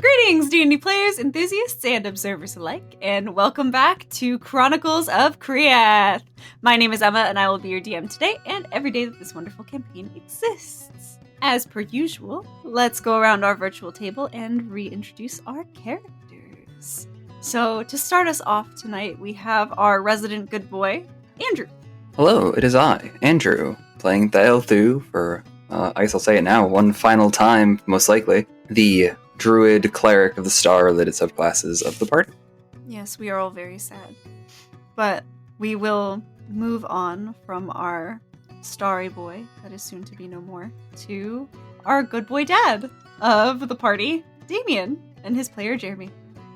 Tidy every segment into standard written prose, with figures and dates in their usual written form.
Greetings, D&D players, enthusiasts, and observers alike, and welcome back to Chronicles of Kriath. My name is Emma, and I will be your DM today and every day that this wonderful campaign exists. As per usual, let's go around our virtual table and reintroduce our characters. So, to start us off tonight, we have our resident good boy, Andrew. Hello, it is I, Andrew, playing Thaelthu for, I guess I'll say it now, one final time, most likely, the Druid Cleric of the Star-related subclasses of the party. Yes, we are all very sad. But we will move on from our starry boy, that is soon to be no more, to our good boy dad of the party, Damien, and his player, Jeremy.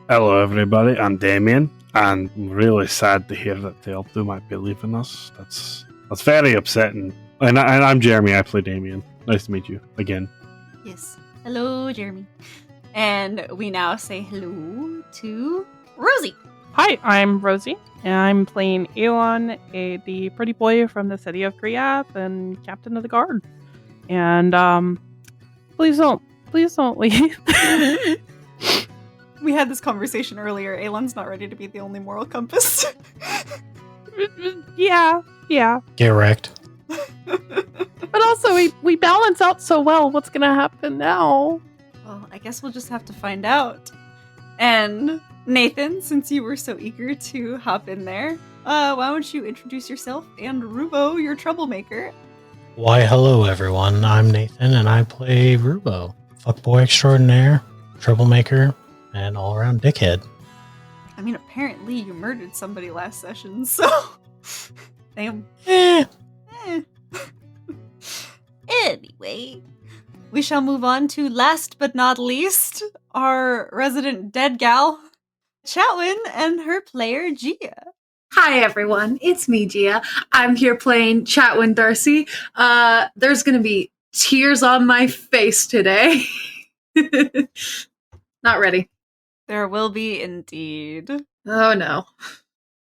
Hello everybody, I'm Damien, and I'm really sad to hear that Thaelthu might be leaving us. That's very upsetting. And I'm Jeremy, I play Damien. Nice to meet you again. Yes. Hello, Jeremy. And we now say hello to Rosie. Hi, I'm Rosie, and I'm playing Elon, the pretty boy from the city of Kriath and captain of the guard. And please don't leave. We had this conversation earlier. Elon's not ready to be the only moral compass. Yeah. Get wrecked. But also, we balance out so well. What's gonna happen now? Well, I guess we'll just have to find out. And Nathan, since you were so eager to hop in there, why don't you introduce yourself and Rubo, your troublemaker? Why, hello everyone. I'm Nathan, and I play Rubo, fuckboy extraordinaire, troublemaker, and all-around dickhead. I mean, apparently you murdered somebody last session, so... Damn. Anyway, we shall move on to last but not least, our resident dead gal, Chatwin, and her player, Gia. Hi everyone, it's me, Gia. I'm here playing Chatwin Darcy. There's gonna be tears on my face today. Not ready. There will be indeed. Oh no.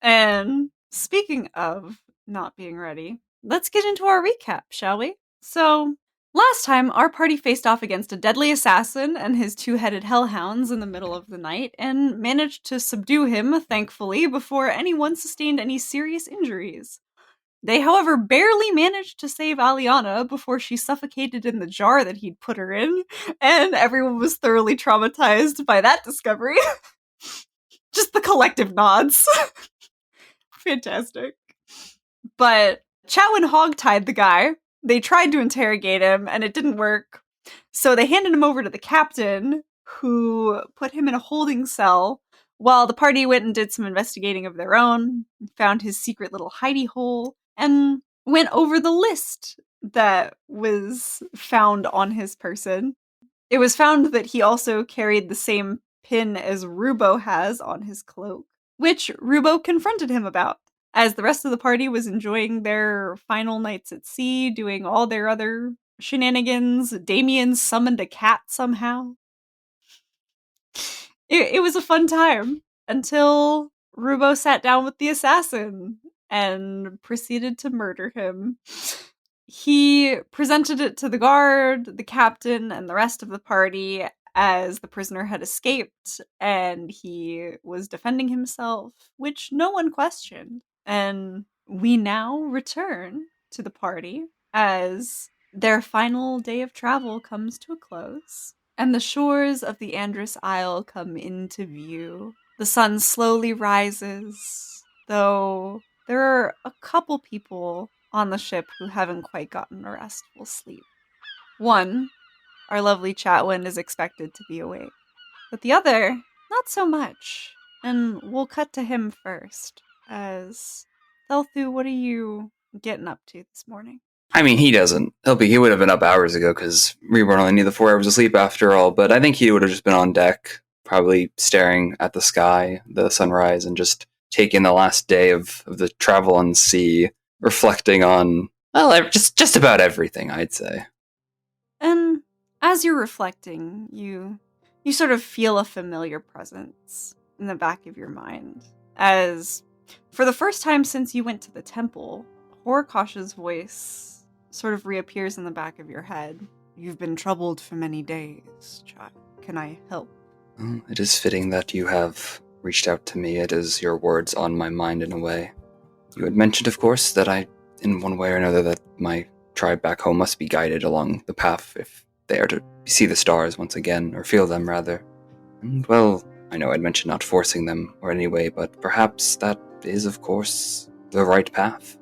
And speaking of not being ready, let's get into our recap, shall we? So, last time, our party faced off against a deadly assassin and his two-headed hellhounds in the middle of the night, and managed to subdue him, thankfully, before anyone sustained any serious injuries. They, however, barely managed to save Aliana before she suffocated in the jar that he'd put her in, and everyone was thoroughly traumatized by that discovery. Just the collective nods. Fantastic. But Chatwin hogtied the guy. They tried to interrogate him, and it didn't work. So they handed him over to the captain, who put him in a holding cell, while the party went and did some investigating of their own, found his secret little hidey hole, and went over the list that was found on his person. It was found that he also carried the same pin as Rubo has on his cloak, which Rubo confronted him about. As the rest of the party was enjoying their final nights at sea, doing all their other shenanigans, Damien summoned a cat somehow. It was a fun time, until Rubo sat down with the assassin and proceeded to murder him. He presented it to the guard, the captain, and the rest of the party as the prisoner had escaped, and he was defending himself, which no one questioned. And we now return to the party as their final day of travel comes to a close, and the shores of the Andriis Isle come into view. The sun slowly rises, though there are a couple people on the ship who haven't quite gotten a restful sleep. One, our lovely Chatwin, is expected to be awake, but the other, not so much. And we'll cut to him first. As Thaelthu, what are you getting up to this morning? I mean, he doesn't. He would have been up hours ago, because Reborn only needed the 4 hours of sleep after all, but I think he would have just been on deck, probably staring at the sky, the sunrise, and just taking the last day of the travel on sea, reflecting on, well, just about everything, I'd say. And as you're reflecting, you sort of feel a familiar presence in the back of your mind, as for the first time since you went to the temple, Horikosh's voice sort of reappears in the back of your head. You've been troubled for many days, child. Can I help? Well, it is fitting that you have reached out to me. It is your words on my mind in a way. You had mentioned, of course, that in one way or another, that my tribe back home must be guided along the path if they are to see the stars once again, or feel them, rather. And, well, I know I'd mentioned not forcing them or any way, but perhaps that is, of course, the right path.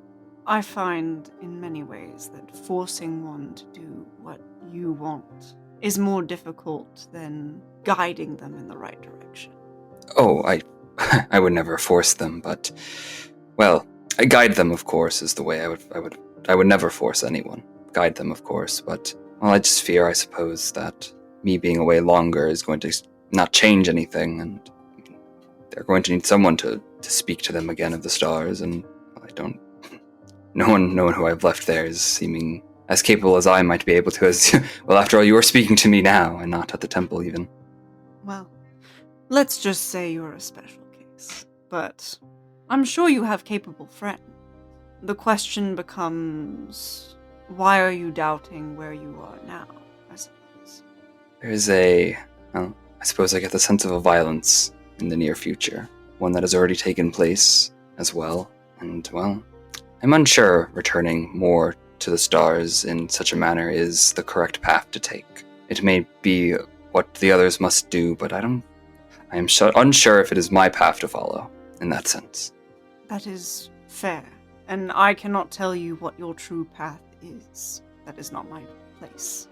I find in many ways that forcing one to do what you want is more difficult than guiding them in the right direction. Oh, I would never force them, but, well, I guide them, of course, is the way I would never force anyone. Guide them, of course, but, well, I just fear, I suppose, that me being away longer is going to not change anything, and they're going to need someone to speak to them again of the stars, and no one who I've left there is seeming as capable as I might be able to, as, well, after all, you are speaking to me now, and not at the temple, even. Well, let's just say you're a special case, but I'm sure you have capable friends. The question becomes, why are you doubting where you are now, I suppose? There's well, I suppose I get the sense of a violence in the near future, one that has already taken place as well, and, well, I'm unsure returning more to the stars in such a manner is the correct path to take. It may be what the others must do, but I am unsure if it is my path to follow, in that sense. That is fair, and I cannot tell you what your true path is. That is not my place.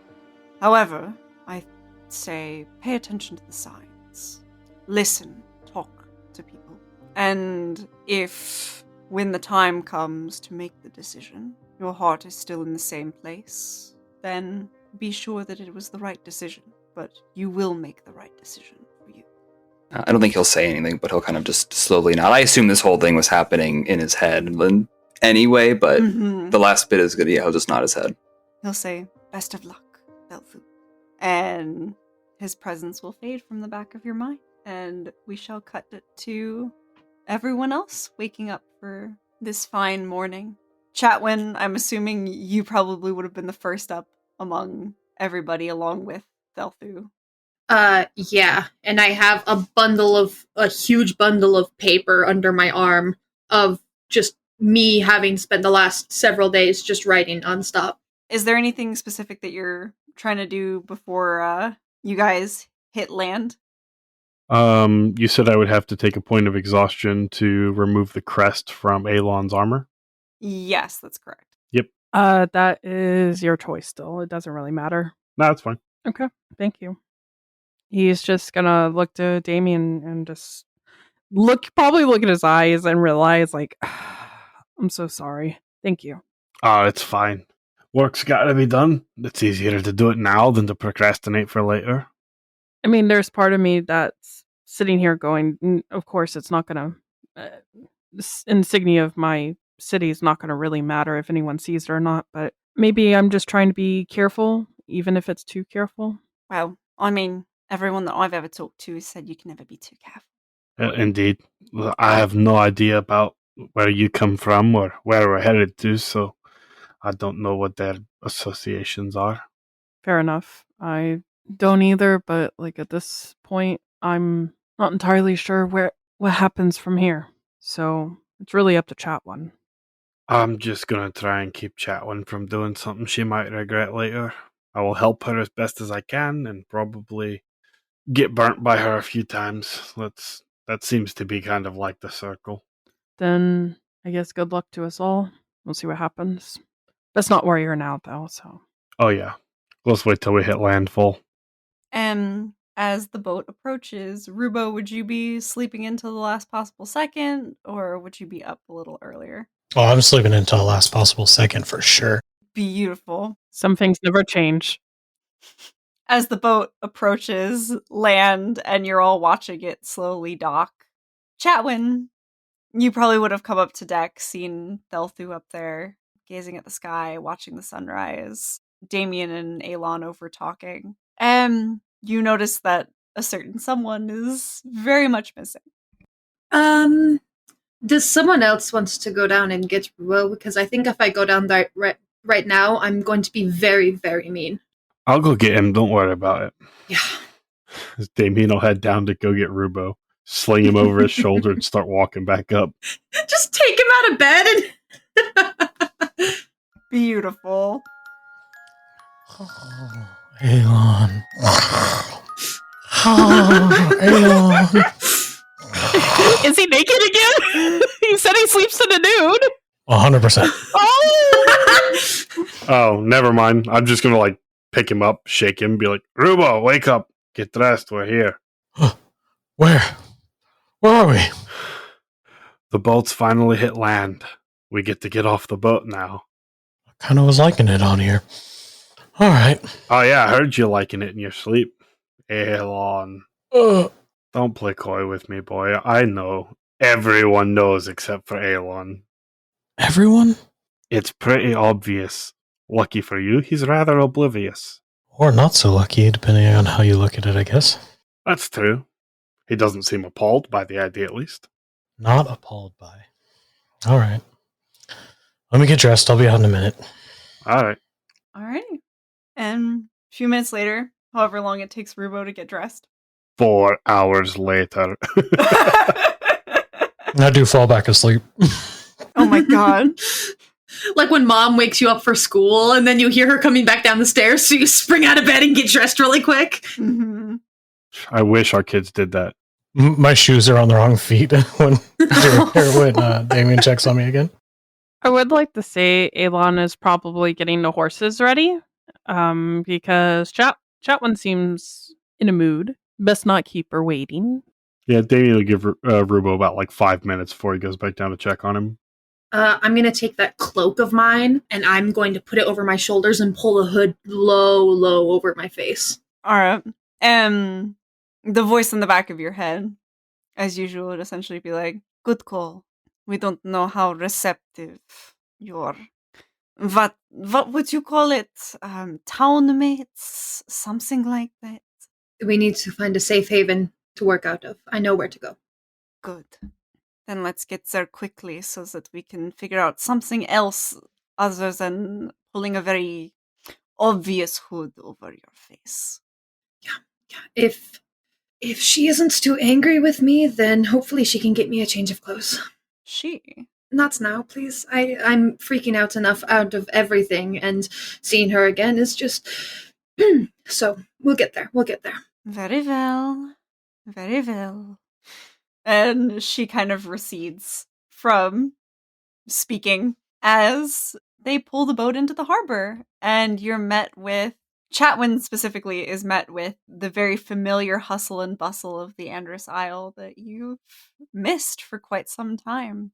However, I say pay attention to the signs. Listen, talk to people. And if, when the time comes to make the decision, your heart is still in the same place, then be sure that it was the right decision. But you will make the right decision for you. I don't think he'll say anything, but he'll kind of just slowly nod. I assume this whole thing was happening in his head anyway, but the last bit is good. Yeah, he'll just nod his head. He'll say, best of luck, Belfu. And his presence will fade from the back of your mind. And we shall cut it to everyone else waking up for this fine morning. Chatwin, I'm assuming you probably would have been the first up among everybody along with Thelthu. Yeah, and I have a huge bundle of paper under my arm of just me having spent the last several days just writing nonstop. Is there anything specific that you're trying to do before you guys hit land? You said I would have to take a point of exhaustion to remove the crest from Alon's armor? Yes, that's correct. That is your choice still. It doesn't really matter. No, that's fine. Okay, thank you. He's just gonna look to Damien and just probably look at his eyes and realize, like, I'm so sorry. Thank you. Oh, it's fine. Work's gotta be done. It's easier to do it now than to procrastinate for later. I mean, there's part of me that's sitting here going, of course, it's not gonna, this insignia of my city is not gonna really matter if anyone sees it or not, but maybe I'm just trying to be careful, even if it's too careful. Well, I mean, everyone that I've ever talked to has said you can never be too careful. Indeed. I have no idea about where you come from or where we're headed to, so I don't know what their associations are. Fair enough. I don't either, but like at this point, I'm not entirely sure what happens from here. So it's really up to Chatwin. I'm just gonna try and keep Chatwin from doing something she might regret later. I will help her as best as I can and probably get burnt by her a few times. That seems to be kind of like the circle. Then I guess good luck to us all. We'll see what happens. That's not where you're now, though, so. Oh yeah. Let's wait till we hit landfall. And as the boat approaches, Rubo, would you be sleeping until the last possible second, or would you be up a little earlier? Oh, I'm sleeping until the last possible second for sure. Beautiful. Some things never change. As the boat approaches land and you're all watching it slowly dock, Chatwin, you probably would have come up to deck, seen Thelthu up there, gazing at the sky, watching the sunrise, Damien and Alon over talking. You notice that a certain someone is very much missing. Does someone else wants to go down and get Ruo? Because I think if I go down there right now, I'm going to be very, very mean. I'll go get him, don't worry about it. Yeah. Damien will head down to go get Rubo, sling him over his shoulder, and start walking back up. Just take him out of bed and Beautiful. Oh, Elon. Oh, Elon. Is he naked again? He said he sleeps in a nude. 100%. Oh! Oh, never mind. I'm just gonna like pick him up, shake him, be like, Rubo, wake up, get dressed, we're here. Where? Where are we? The boat's finally hit land. We get off the boat now. I kind of was liking it on here. All right. Oh yeah, I heard you liking it in your sleep. Elon. Don't play coy with me, boy. I know. Everyone knows except for Elon. Everyone? It's pretty obvious. Lucky for you, he's rather oblivious. Or not so lucky, depending on how you look at it, I guess. That's true. He doesn't seem appalled by the idea, at least. Not appalled by. All right. Let me get dressed. I'll be out in a minute. All right. Alrighty. And a few minutes later, however long it takes Rubo to get dressed. 4 hours later. I do fall back asleep. Oh my god. like when mom wakes you up for school and then you hear her coming back down the stairs, so you spring out of bed and get dressed really quick. Mm-hmm. I wish our kids did that. My shoes are on the wrong feet when Damien checks on me again. I would like to say Elon is probably getting the horses ready, because Chatwin seems in a mood. Best not keep her waiting. Yeah, Damien will give Rubo about like 5 minutes before he goes back down to check on him. I'm going to take that cloak of mine and I'm going to put it over my shoulders and pull the hood low over my face. Alright. And the voice in the back of your head, as usual, would essentially be like, good call. We don't know how receptive your... What would you call it? Town mates? Something like that? We need to find a safe haven to work out of. I know where to go. Good. Then let's get there quickly so that we can figure out something else other than pulling a very obvious hood over your face. Yeah. If she isn't too angry with me, then hopefully she can get me a change of clothes. She? Not now, please. I'm freaking out enough out of everything, and seeing her again is just... So, we'll get there. Very well. Very well. And she kind of recedes from speaking as they pull the boat into the harbor. And you're met with... Chatwin specifically is met with the very familiar hustle and bustle of the Andriis Isle that you've missed for quite some time.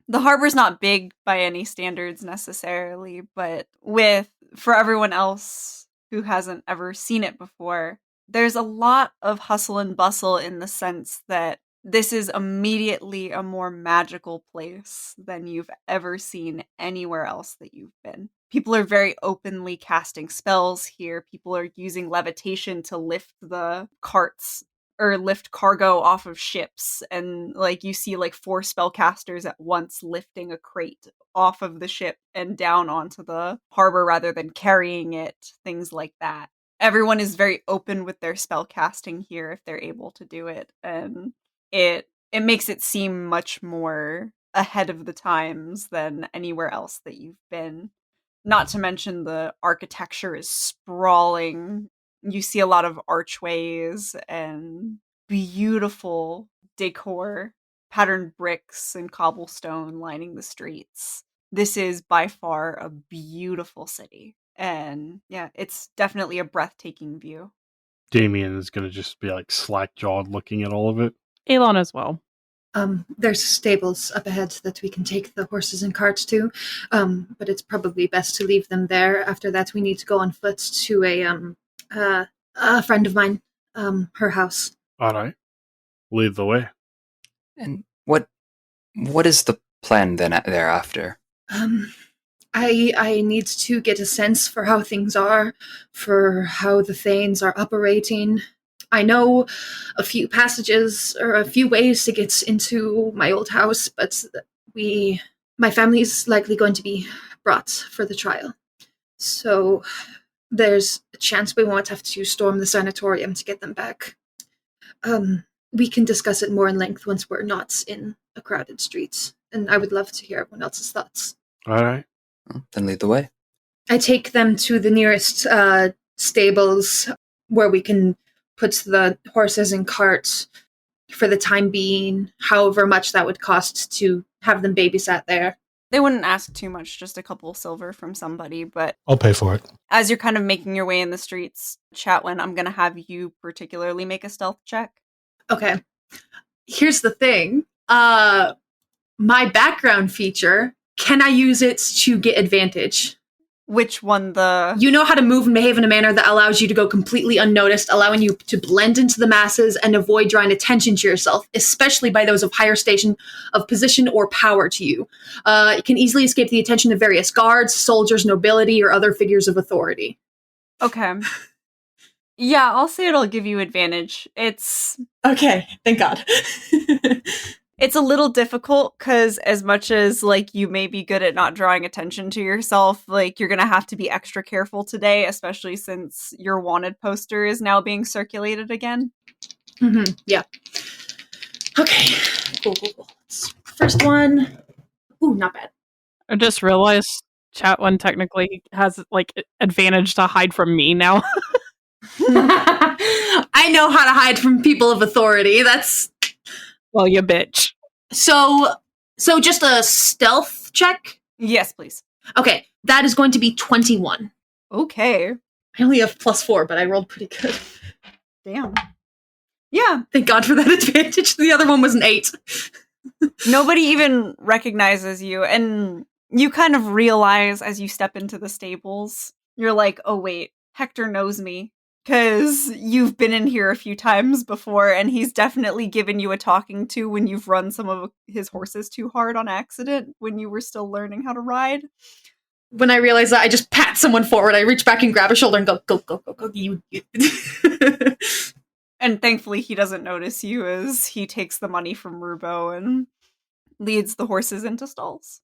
The harbor's not big by any standards necessarily, but for everyone else who hasn't ever seen it before, there's a lot of hustle and bustle in the sense that this is immediately a more magical place than you've ever seen anywhere else that you've been. People are very openly casting spells here. People are using levitation to lift the carts or lift cargo off of ships. And like you see like 4 spellcasters at once lifting a crate off of the ship and down onto the harbor rather than carrying it, things like that. Everyone is very open with their spellcasting here if they're able to do it. And it makes it seem much more ahead of the times than anywhere else that you've been. Not to mention the architecture is sprawling. You see a lot of archways and beautiful decor, patterned bricks and cobblestone lining the streets. This is by far a beautiful city. And yeah, it's definitely a breathtaking view. Damien is going to just be like slack-jawed looking at all of it. Elon as well. There's stables up ahead that we can take the horses and carts to, but it's probably best to leave them there. After that, we need to go on foot to a friend of mine, her house. All right. Lead the way. And what is the plan then thereafter? I need to get a sense for how things are, for how the Thanes are operating. I know a few passages or a few ways to get into my old house, but my family's likely going to be brought for the trial. So there's a chance we won't have to storm the sanatorium to get them back. We can discuss it more in length once we're not in a crowded street, and I would love to hear everyone else's thoughts. All right. Well, then lead the way. I take them to the nearest stables where we can put the horses in carts for the time being, however much that would cost to have them babysat there. They wouldn't ask too much, just a couple silver from somebody, but I'll pay for it. as you're kind of making your way in the streets, Chatwin, I'm going to have you particularly make a stealth check. Okay. Here's the thing. My background feature, can I use it to get advantage? Which one? You know how to move and behave in a manner that allows you to go completely unnoticed, allowing you to blend into the masses and avoid drawing attention to yourself, especially by those of higher station of position or power to you. It can easily escape the attention of various guards, soldiers, nobility, or other figures of authority. Okay. Yeah, I'll say it'll give you advantage. It's Okay, thank God. It's a little difficult because as much as like you may be good at not drawing attention to yourself, like you're gonna have to be extra careful today, especially since your wanted poster is now being circulated again. Yeah. Okay. Cool. First one. Ooh, not bad. I just realized Chatwin technically has like advantage to hide from me now. I know how to hide from people of authority. That's Well, you bitch. so just a stealth check? Yes, please. Okay, that is going to be 21. Okay. I only have +4, but I rolled pretty good. Damn. Yeah. Thank God for that advantage. The other one was an 8. Nobody even recognizes you, and you kind of realize as you step into the stables, you're like, oh wait, Hector knows me. Because you've been in here a few times before, and he's definitely given you a talking to when you've run some of his horses too hard on accident when you were still learning how to ride. When I realize that, I just pat someone forward. I reach back and grab a shoulder and go, you. And thankfully he doesn't notice you as he takes the money from Rubo and leads the horses into stalls.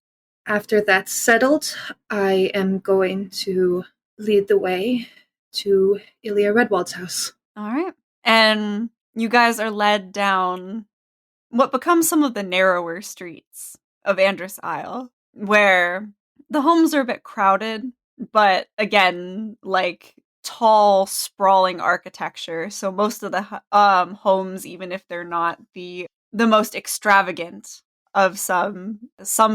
After that's settled, I am going to lead the way to Ilya Redwald's house. All right. And you guys are led down what becomes some of the narrower streets of Andriis Isle, where the homes are a bit crowded, but again, like tall, sprawling architecture. So most of the homes, even if they're not the most extravagant of some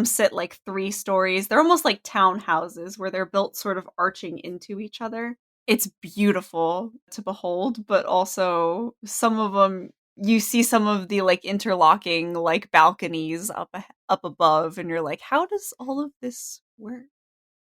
sit like 3 stories. They're almost like townhouses where they're built sort of arching into each other. It's beautiful to behold, but also some of them, you see some of the like interlocking like balconies up above, and you're like, how does all of this work?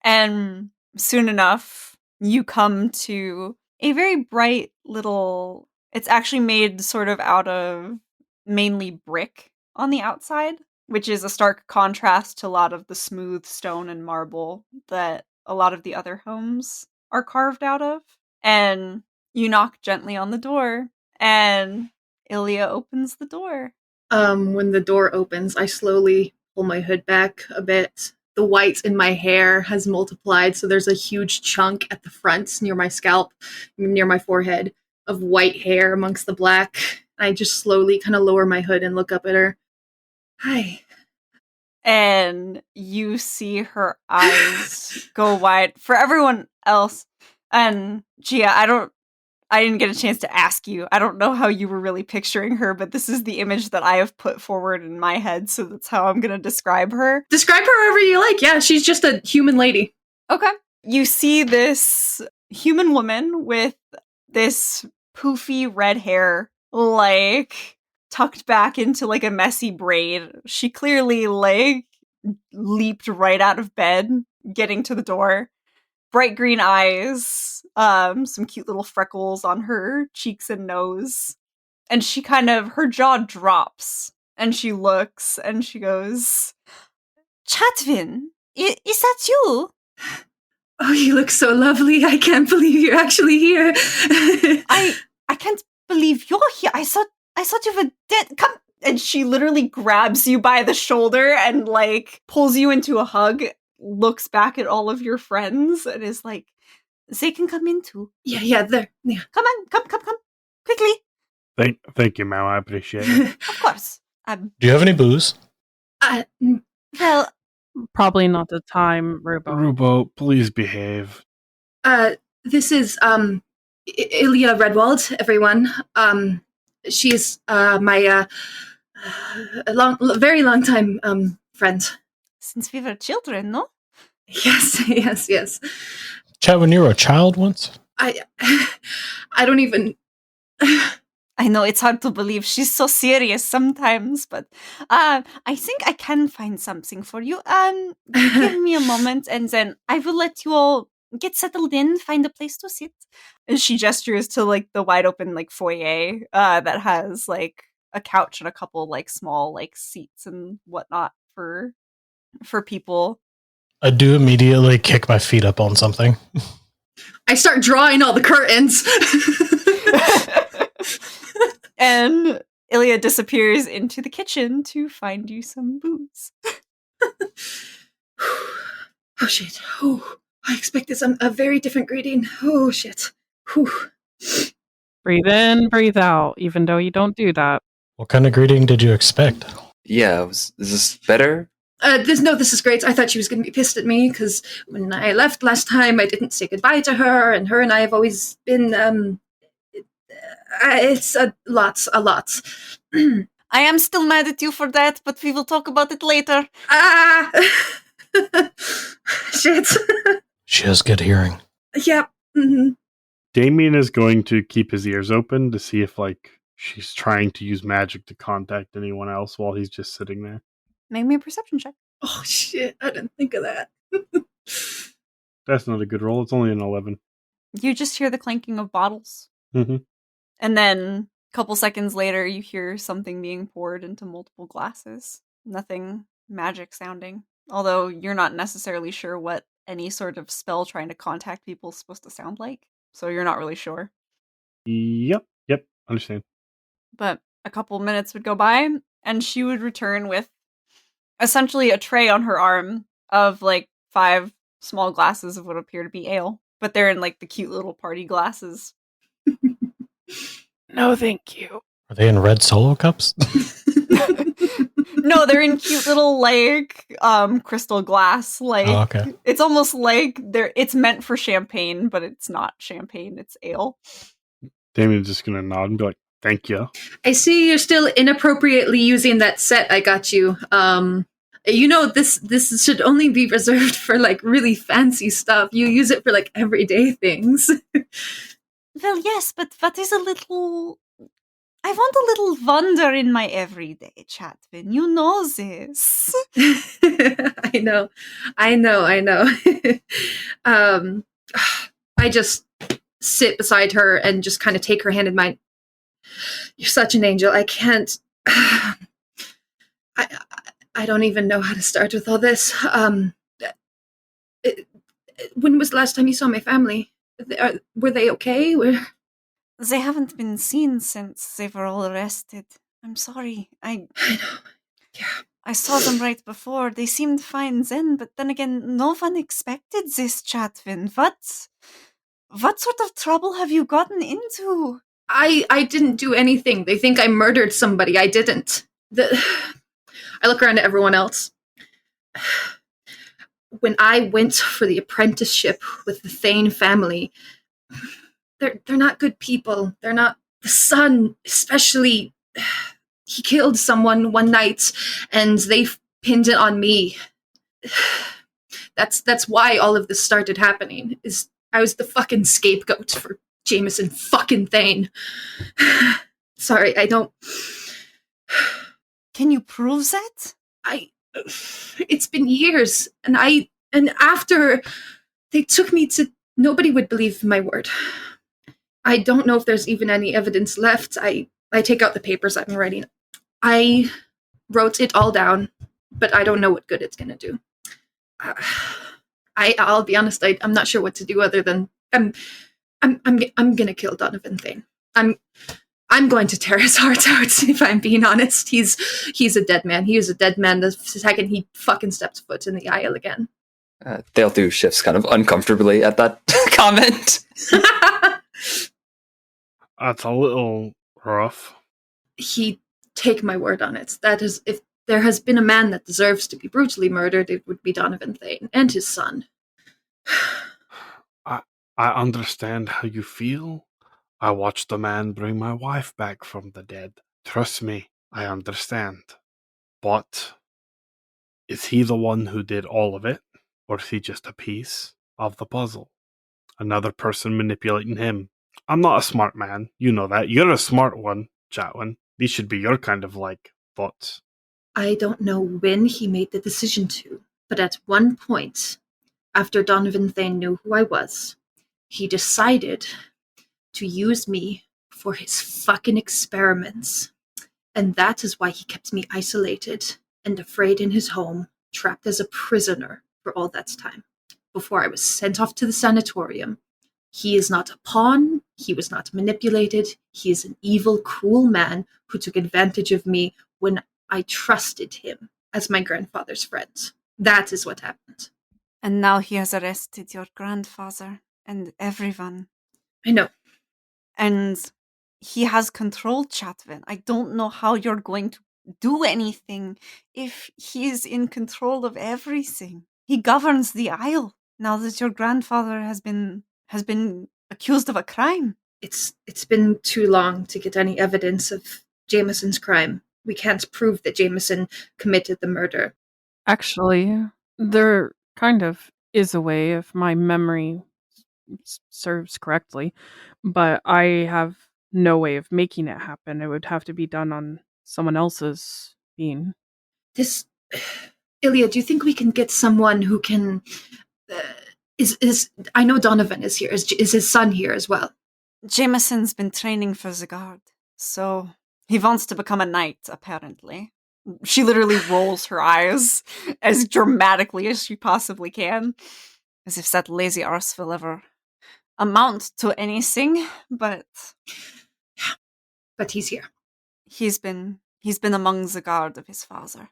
And soon enough, you come to a very bright little, it's actually made sort of out of mainly brick on the outside, which is a stark contrast to a lot of the smooth stone and marble that a lot of the other homes are carved out of. And you knock gently on the door, and Ilya opens the door. When the door opens, I slowly pull my hood back a bit. The white in my hair has multiplied, so there's a huge chunk at the front near my scalp, near my forehead, of white hair amongst the black. I just slowly kind of lower my hood and look up at her. Hi. And you see her eyes go wide. For everyone else, and Gia, I didn't get a chance to ask you. I don't know how you were really picturing her, but this is the image that I have put forward in my head, so that's how I'm going to describe her. Describe her however you like. Yeah, she's just a human lady. Okay. You see this human woman with this poofy red hair, like tucked back into like a messy braid. She clearly like leaped right out of bed, getting to the door. Bright green eyes, some cute little freckles on her cheeks and nose. And she kind of, her jaw drops, and she looks, and she goes, Chatwin, is that you? Oh, you look so lovely. I can't believe you're actually here. I can't believe you're here. I thought you were dead. Come. And she literally grabs you by the shoulder and like pulls you into a hug, looks back at all of your friends and is like, they can come in too. Yeah, there. Yeah. Come on, come. Quickly. Thank you, ma'am. I appreciate it. Of course. Do you have any booze? Well, Probably not the time, Rubo. Rubo, please behave. This is, Ilya Redwald, everyone. She's, my, very long time, friend. since we were children, no? Yes. Chatwin, you were a child once? I don't even... I know it's hard to believe. She's so serious sometimes, but I think I can find something for you. Give me a moment, and then I will let you all get settled in, find a place to sit. And she gestures to like the wide open like foyer that has like a couch and a couple like small like seats and whatnot for people. I do immediately kick my feet up on something. I start drawing all the curtains. And Ilya disappears into the kitchen to find you some booze. Oh, shit. Oh, I expected a very different greeting. Oh, shit. Whew. Breathe in, breathe out, even though you don't do that. What kind of greeting did you expect? Yeah, is this better? This is great. I thought she was going to be pissed at me because when I left last time, I didn't say goodbye to her, and her and I have always been, it's a lot. I am still mad at you for that, but we will talk about it later. Ah! Shit. She has good hearing. Yep. Mm-hmm. Damien is going to keep his ears open to see if, she's trying to use magic to contact anyone else while he's just sitting there. Make me a perception check. Oh, shit. I didn't think of that. That's not a good roll. It's only an 11. You just hear the clanking of bottles. Mm-hmm. And then a couple seconds later, you hear something being poured into multiple glasses. Nothing magic sounding. Although you're not necessarily sure what any sort of spell trying to contact people is supposed to sound like. So you're not really sure. Yep, understand. But a couple minutes would go by, and she would return with essentially a tray on her arm of 5 small glasses of what appear to be ale. But they're in the cute little party glasses. No, thank you. Are they in red solo cups? No, they're in cute little crystal glass. Oh, okay. It's almost like it's meant for champagne, but it's not champagne, it's ale. Damien's just gonna nod and be like, thank you. I see you're still inappropriately using that set I got you. This should only be reserved for really fancy stuff. You use it for everyday things. Well, yes, but what is a little... I want a little wonder in my everyday, Chatwin. You know this. I know. I just sit beside her and just kind of take her hand in mine. You're such an angel. I can't... I don't even know how to start with all this. When was the last time you saw my family? Were they okay? They haven't been seen since they were all arrested. I'm sorry. I know. Yeah. I saw them right before. They seemed fine then, but then again, no one expected this, Chatwin. What sort of trouble have you gotten into? I didn't do anything. They think I murdered somebody. I didn't. I look around at everyone else. When I went for the apprenticeship with the Thane family, they're not good people. They're not. The son, especially, he killed someone one night, and they pinned it on me. That's why all of this started happening. Is I was the fucking scapegoat for Jameson fucking Thane. Sorry, I don't. Can you prove that? It's been years, and after they took me to, nobody would believe my word. I don't know if there's even any evidence left. I take out the papers I've been writing. I wrote it all down, but I don't know what good it's gonna do. I'll be honest. I'm not sure what to do other than I'm gonna kill Donovan Thane. I'm going to tear his heart out, if I'm being honest. He's a dead man. He is a dead man the second he fucking steps foot in the Isle again. They'll do shifts kind of uncomfortably at that comment. That's a little rough. Take my word on it. That is, if there has been a man that deserves to be brutally murdered, it would be Donovan Thane and his son. I understand how you feel. I watched a man bring my wife back from the dead. Trust me, I understand. But is he the one who did all of it? Or is he just a piece of the puzzle? Another person manipulating him. I'm not a smart man. You know that. You're a smart one, Chatwin. These should be your kind of, thoughts. I don't know when he made the decision to, but at one point, after Donovan Thane knew who I was, he decided to use me for his fucking experiments. And that is why he kept me isolated and afraid in his home, trapped as a prisoner for all that time, before I was sent off to the sanatorium. He is not a pawn. He was not manipulated. He is an evil, cruel man who took advantage of me when I trusted him as my grandfather's friend. That is what happened. And now he has arrested your grandfather and everyone. I know. And he has controlled Chatwin. I don't know how you're going to do anything if he is in control of everything. He governs the Isle now that your grandfather has been accused of a crime. It's been too long to get any evidence of Jameson's crime. We can't prove that Jameson committed the murder. Actually, there kind of is a way if my memory serves correctly, but I have no way of making it happen. It would have to be done on someone else's being. Ilya, do you think we can get someone who can... I know Donovan is here. Is his son here as well? Jameson's been training for the guard, so he wants to become a knight, apparently. She literally rolls her eyes as dramatically as she possibly can, as if that lazy arse will ever amount to anything, but... But he's here. He's been among the guard of his father.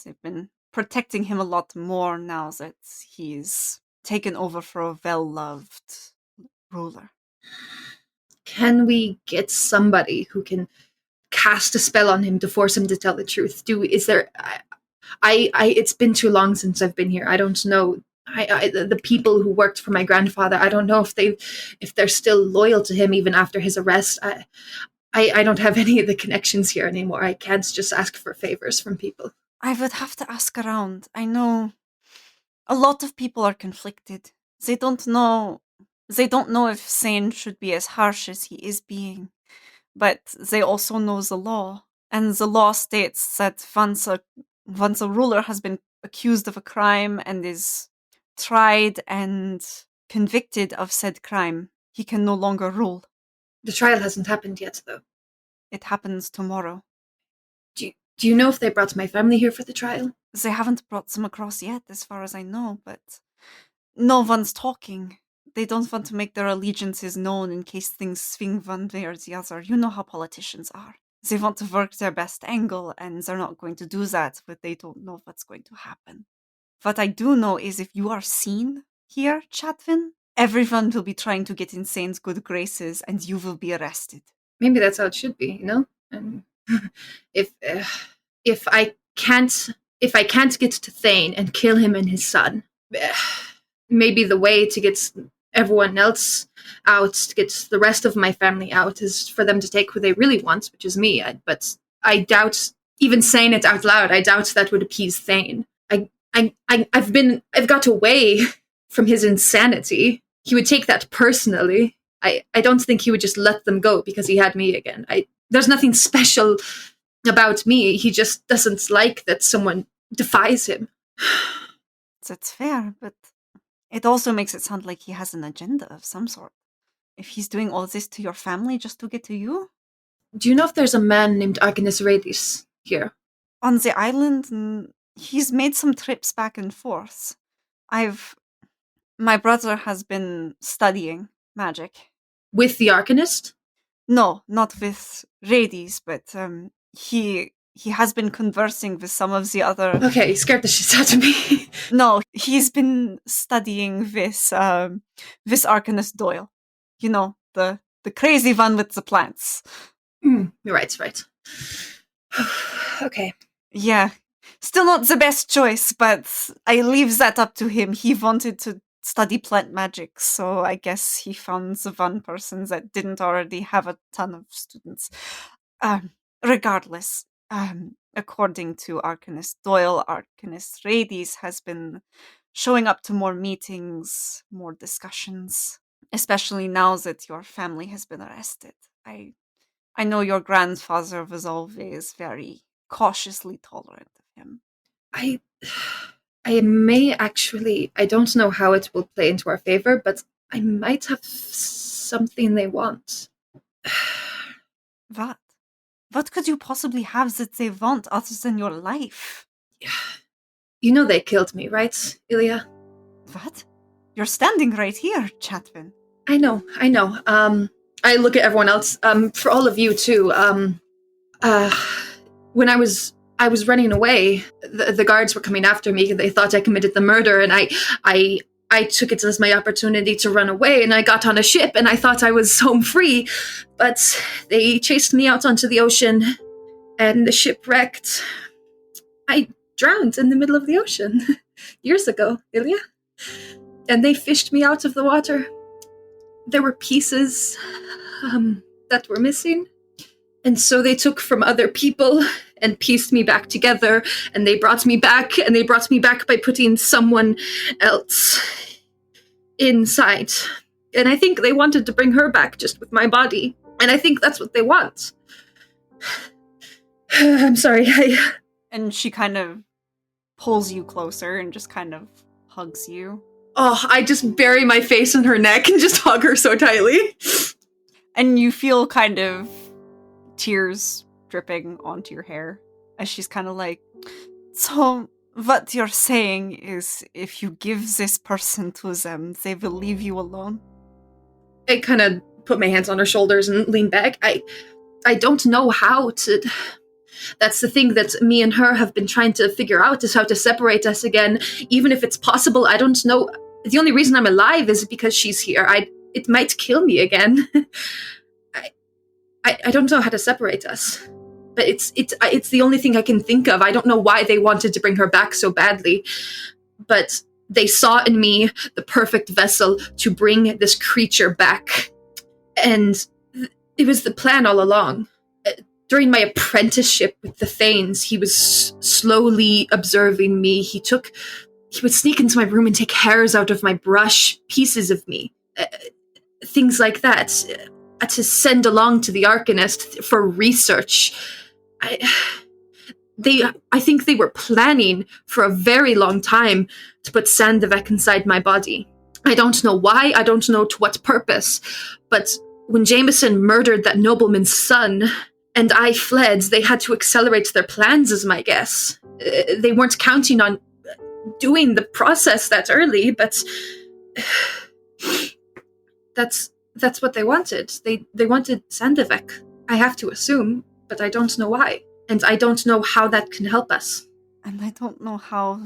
They've been protecting him a lot more now that he's taken over for a well-loved ruler. Can we get somebody who can cast a spell on him to force him to tell the truth? It's been too long since I've been here. I don't know. The people who worked for my grandfather, I don't know if they're still loyal to him even after his arrest. I don't have any of the connections here anymore. I can't just ask for favors from people. I would have to ask around. I know a lot of people are conflicted. They don't know if Sane should be as harsh as he is being. But they also know the law. And the law states that once a ruler has been accused of a crime and is tried and convicted of said crime, he can no longer rule. The trial hasn't happened yet, though. It happens tomorrow. Do you know if they brought my family here for the trial? They haven't brought them across yet, as far as I know, but no one's talking. They don't want to make their allegiances known in case things swing one way or the other. You know how politicians are. They want to work their best angle, and they're not going to do that, but they don't know what's going to happen. What I do know is if you are seen here, Chatwin, everyone will be trying to get in Sane's good graces, and you will be arrested. Maybe that's how it should be, you know? And if I can't get to Thane and kill him and his son, maybe the way to get everyone else out, to get the rest of my family out, is for them to take who they really want, which is me. But I doubt, even saying it out loud, I doubt that would appease Thane. I've got away from his insanity. He would take that personally. I don't think he would just let them go because he had me again. There's nothing special about me. He just doesn't like that someone defies him. That's fair, but it also makes it sound like he has an agenda of some sort. If he's doing all this to your family just to get to you? Do you know if there's a man named Arcanus Radis here? On the island, he's made some trips back and forth. My brother has been studying magic. With the Arcanist? No, not with Radis, but he he has been conversing with some of the other... Okay, you scared the shit out of me. No, he's been studying this Arcanist Doyle. You know, the crazy one with the plants. Right. Okay. Yeah. Still not the best choice, but I leave that up to him. He wanted to study plant magic, so I guess he found the one person that didn't already have a ton of students. Regardless, according to Arcanist Doyle, Arcanist Rades has been showing up to more meetings, more discussions, especially now that your family has been arrested. I know your grandfather was always very cautiously tolerant of him. I may actually, I don't know how it will play into our favor, but I might have something they want. What? What could you possibly have that they want other than your life? You know they killed me, right, Ilya? What? You're standing right here, Chatwin. I know. I look at everyone else, for all of you too. When I was running away, the guards were coming after me. They thought I committed the murder, and I took it as my opportunity to run away, and I got on a ship, and I thought I was home free, but they chased me out onto the ocean, and the ship wrecked. I drowned in the middle of the ocean years ago, Ilya. And they fished me out of the water. There were pieces that were missing. And so they took from other people and pieced me back together, and they brought me back, and they brought me back by putting someone else inside. And I think they wanted to bring her back just with my body. And I think that's what they want. I'm sorry, And she kind of pulls you closer and just kind of hugs you. Oh, I just bury my face in her neck and just hug her so tightly. And you feel kind of tears dripping onto your hair as she's kind of like, so what you're saying is if you give this person to them, they will leave you alone? I kind of put my hands on her shoulders and lean back. I don't know how to... That's the thing that me and her have been trying to figure out, is how to separate us again. Even if it's possible, I don't know. The only reason I'm alive is because she's here. It might kill me again. I don't know how to separate us. But it's the only thing I can think of. I don't know why they wanted to bring her back so badly. But they saw in me the perfect vessel to bring this creature back. And it was the plan all along. During my apprenticeship with the Thanes, he was slowly observing me. He would sneak into my room and take hairs out of my brush, pieces of me, things like that, to send along to the Arcanist for research. I think they were planning for a very long time to put Sandevek inside my body. I don't know why, I don't know to what purpose, but when Jameson murdered that nobleman's son, and I fled, they had to accelerate their plans, is my guess. They weren't counting on doing the process that early, but that's what they wanted. They wanted Sandevek, I have to assume, but I don't know why. And I don't know how that can help us. And I don't know how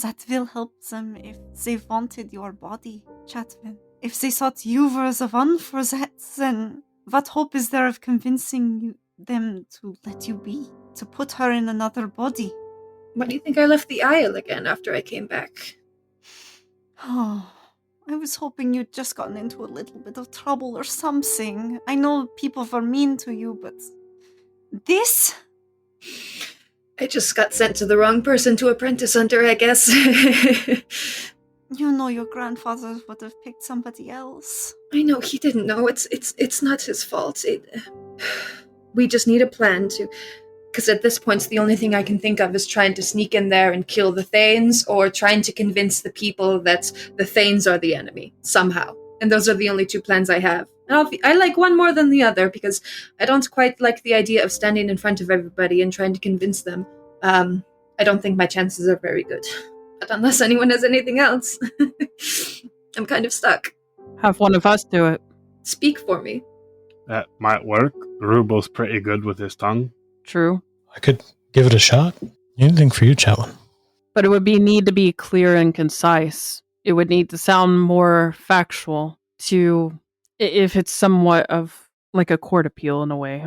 that will help them if they wanted your body, Chatwin. If they thought you were the one for that, then what hope is there of convincing them to let you be, to put her in another body? Why do you think I left the Isle again after I came back? Oh, I was hoping you'd just gotten into a little bit of trouble or something. I know people were mean to you, but this? I just got sent to the wrong person to apprentice under, I guess. You know your grandfather would have picked somebody else. I know, he didn't know. It's not his fault. We just need a plan to... Because at this point, the only thing I can think of is trying to sneak in there and kill the Thanes, or trying to convince the people that the Thanes are the enemy, somehow. And those are the only two plans I have. And I like one more than the other, because I don't quite like the idea of standing in front of everybody and trying to convince them. I don't think my chances are very good. But unless anyone has anything else, I'm kind of stuck. Have one of us do it. Speak for me. That might work. Rubo's pretty good with his tongue. True. I could give it a shot. Anything for you, Chatwin. But it would need to be clear and concise. It would need to sound more factual if it's somewhat of like a court appeal in a way.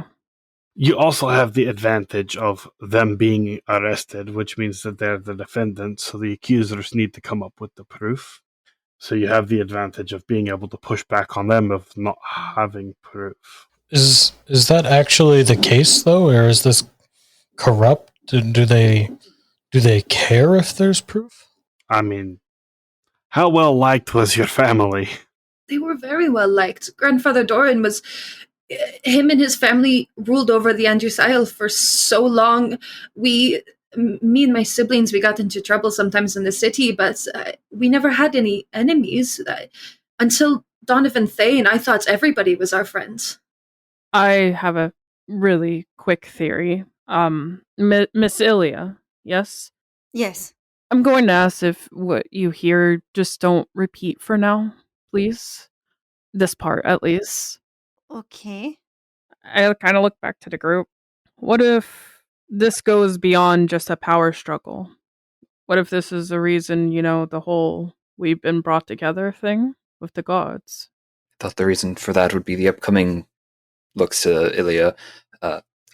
You also have the advantage of them being arrested, which means that they're the defendants, so the accusers need to come up with the proof. So you have the advantage of being able to push back on them of not having proof. Is that actually the case though, or is this corrupt? Do they care if there's proof? I mean, how well liked was your family? They were very well liked. Grandfather Doran was. Him and his family ruled over the Andriis Isle for so long. Me and my siblings, we got into trouble sometimes in the city, but we never had any enemies. Until Donovan Thane, I thought everybody was our friends. I have a really quick theory. Miss Ilya, yes? Yes. I'm going to ask if what you hear just don't repeat for now, please. This part, at least. Okay. I kind of look back to the group. What if this goes beyond just a power struggle? What if this is the reason, the whole we've been brought together thing with the gods? I thought the reason for that would be the upcoming, looks to Ilya,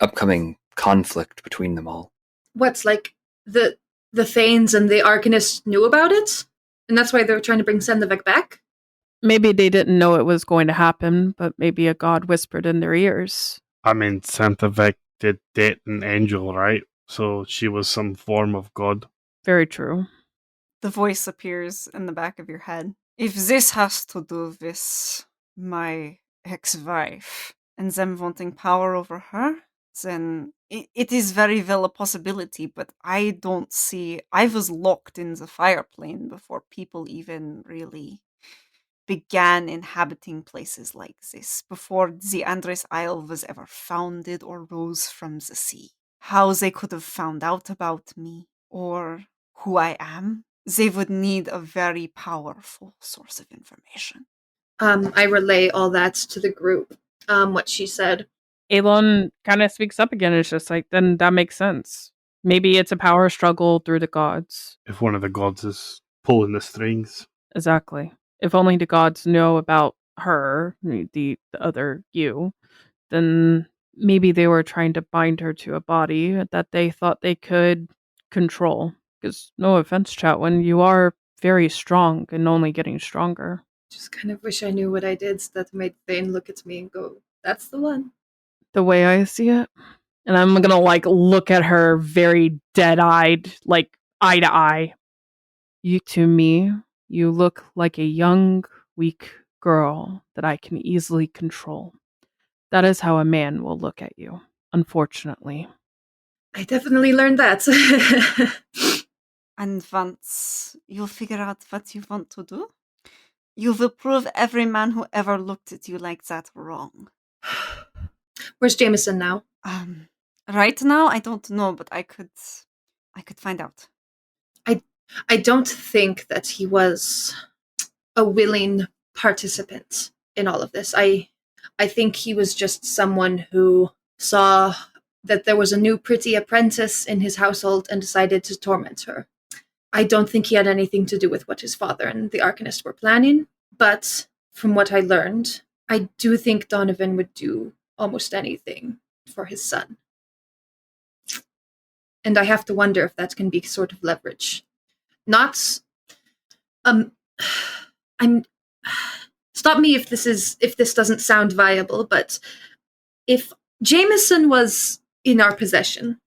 upcoming conflict between them all. What's like the Thanes and the Arcanists knew about it? And that's why they were trying to bring Sendevek back? Maybe they didn't know it was going to happen, but maybe a god whispered in their ears. I mean, Santavec did date an angel, right? So she was some form of god. Very true. The voice appears in the back of your head. If this has to do with my ex-wife and them wanting power over her, then it is very well a possibility, but I don't see... I was locked in the fire plane before people even really began inhabiting places like this, before the Andriis Isle was ever founded or rose from the sea. How they could have found out about me, or who I am, they would need a very powerful source of information. I relay all that to the group, what she said. Elon kind of speaks up again. It's just like, then that makes sense. Maybe it's a power struggle through the gods. If one of the gods is pulling the strings. Exactly. If only the gods know about her, the other you, then maybe they were trying to bind her to a body that they thought they could control. Because, no offense, Chatwin, you are very strong and only getting stronger. Just kind of wish I knew what I did so that made Thane look at me and go, that's the one. The way I see it. And I'm gonna, look at her very dead-eyed, eye to eye. To me, you look like a young, weak girl that I can easily control. That is how a man will look at you, unfortunately. I definitely learned that. And once you figure out what you want to do, you will prove every man who ever looked at you like that wrong. Where's Jameson now? Right now, I don't know, but I could find out. I don't think that he was a willing participant in all of this. I think he was just someone who saw that there was a new pretty apprentice in his household and decided to torment her. I don't think he had anything to do with what his father and the Arcanist were planning, but from what I learned, I do think Donovan would do almost anything for his son. And I have to wonder if that can be sort of leverage. Not, stop me if this doesn't sound viable, but if Jameson was in our possession,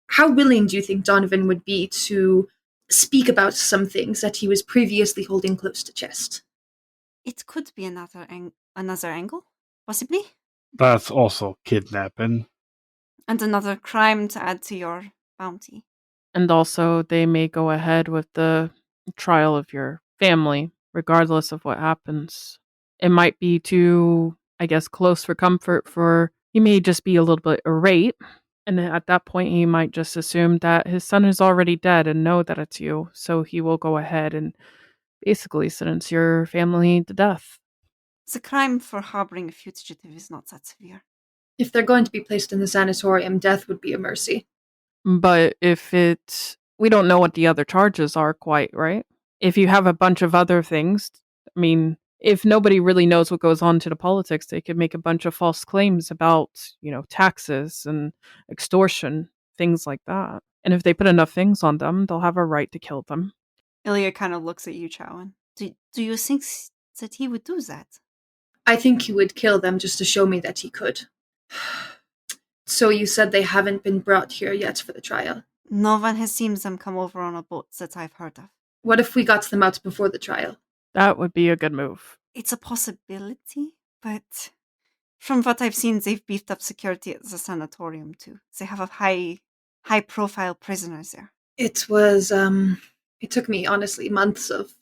how willing do you think Donovan would be to speak about some things that he was previously holding close to chest? It could be another angle, possibly. That's also kidnapping. And another crime to add to your bounty. And also, they may go ahead with the trial of your family, regardless of what happens. It might be too, close for comfort for... He may just be a little bit irate, and at that point, he might just assume that his son is already dead and know that it's you, so he will go ahead and basically sentence your family to death. The crime for harboring a fugitive is not that severe. If they're going to be placed in the sanatorium, death would be a mercy. But we don't know what the other charges are quite, right? If you have a bunch of other things, I mean, if nobody really knows what goes on to the politics, they could make a bunch of false claims about, taxes and extortion, things like that. And if they put enough things on them, they'll have a right to kill them. Ilya kind of looks at you, Chatwin. Do you think that he would do that? I think he would kill them just to show me that he could. So you said they haven't been brought here yet for the trial? No one has seen them come over on a boat that I've heard of. What if we got them out before the trial? That would be a good move. It's a possibility, but from what I've seen, they've beefed up security at the sanatorium too. They have a high-profile prisoners there. It took me, honestly, months of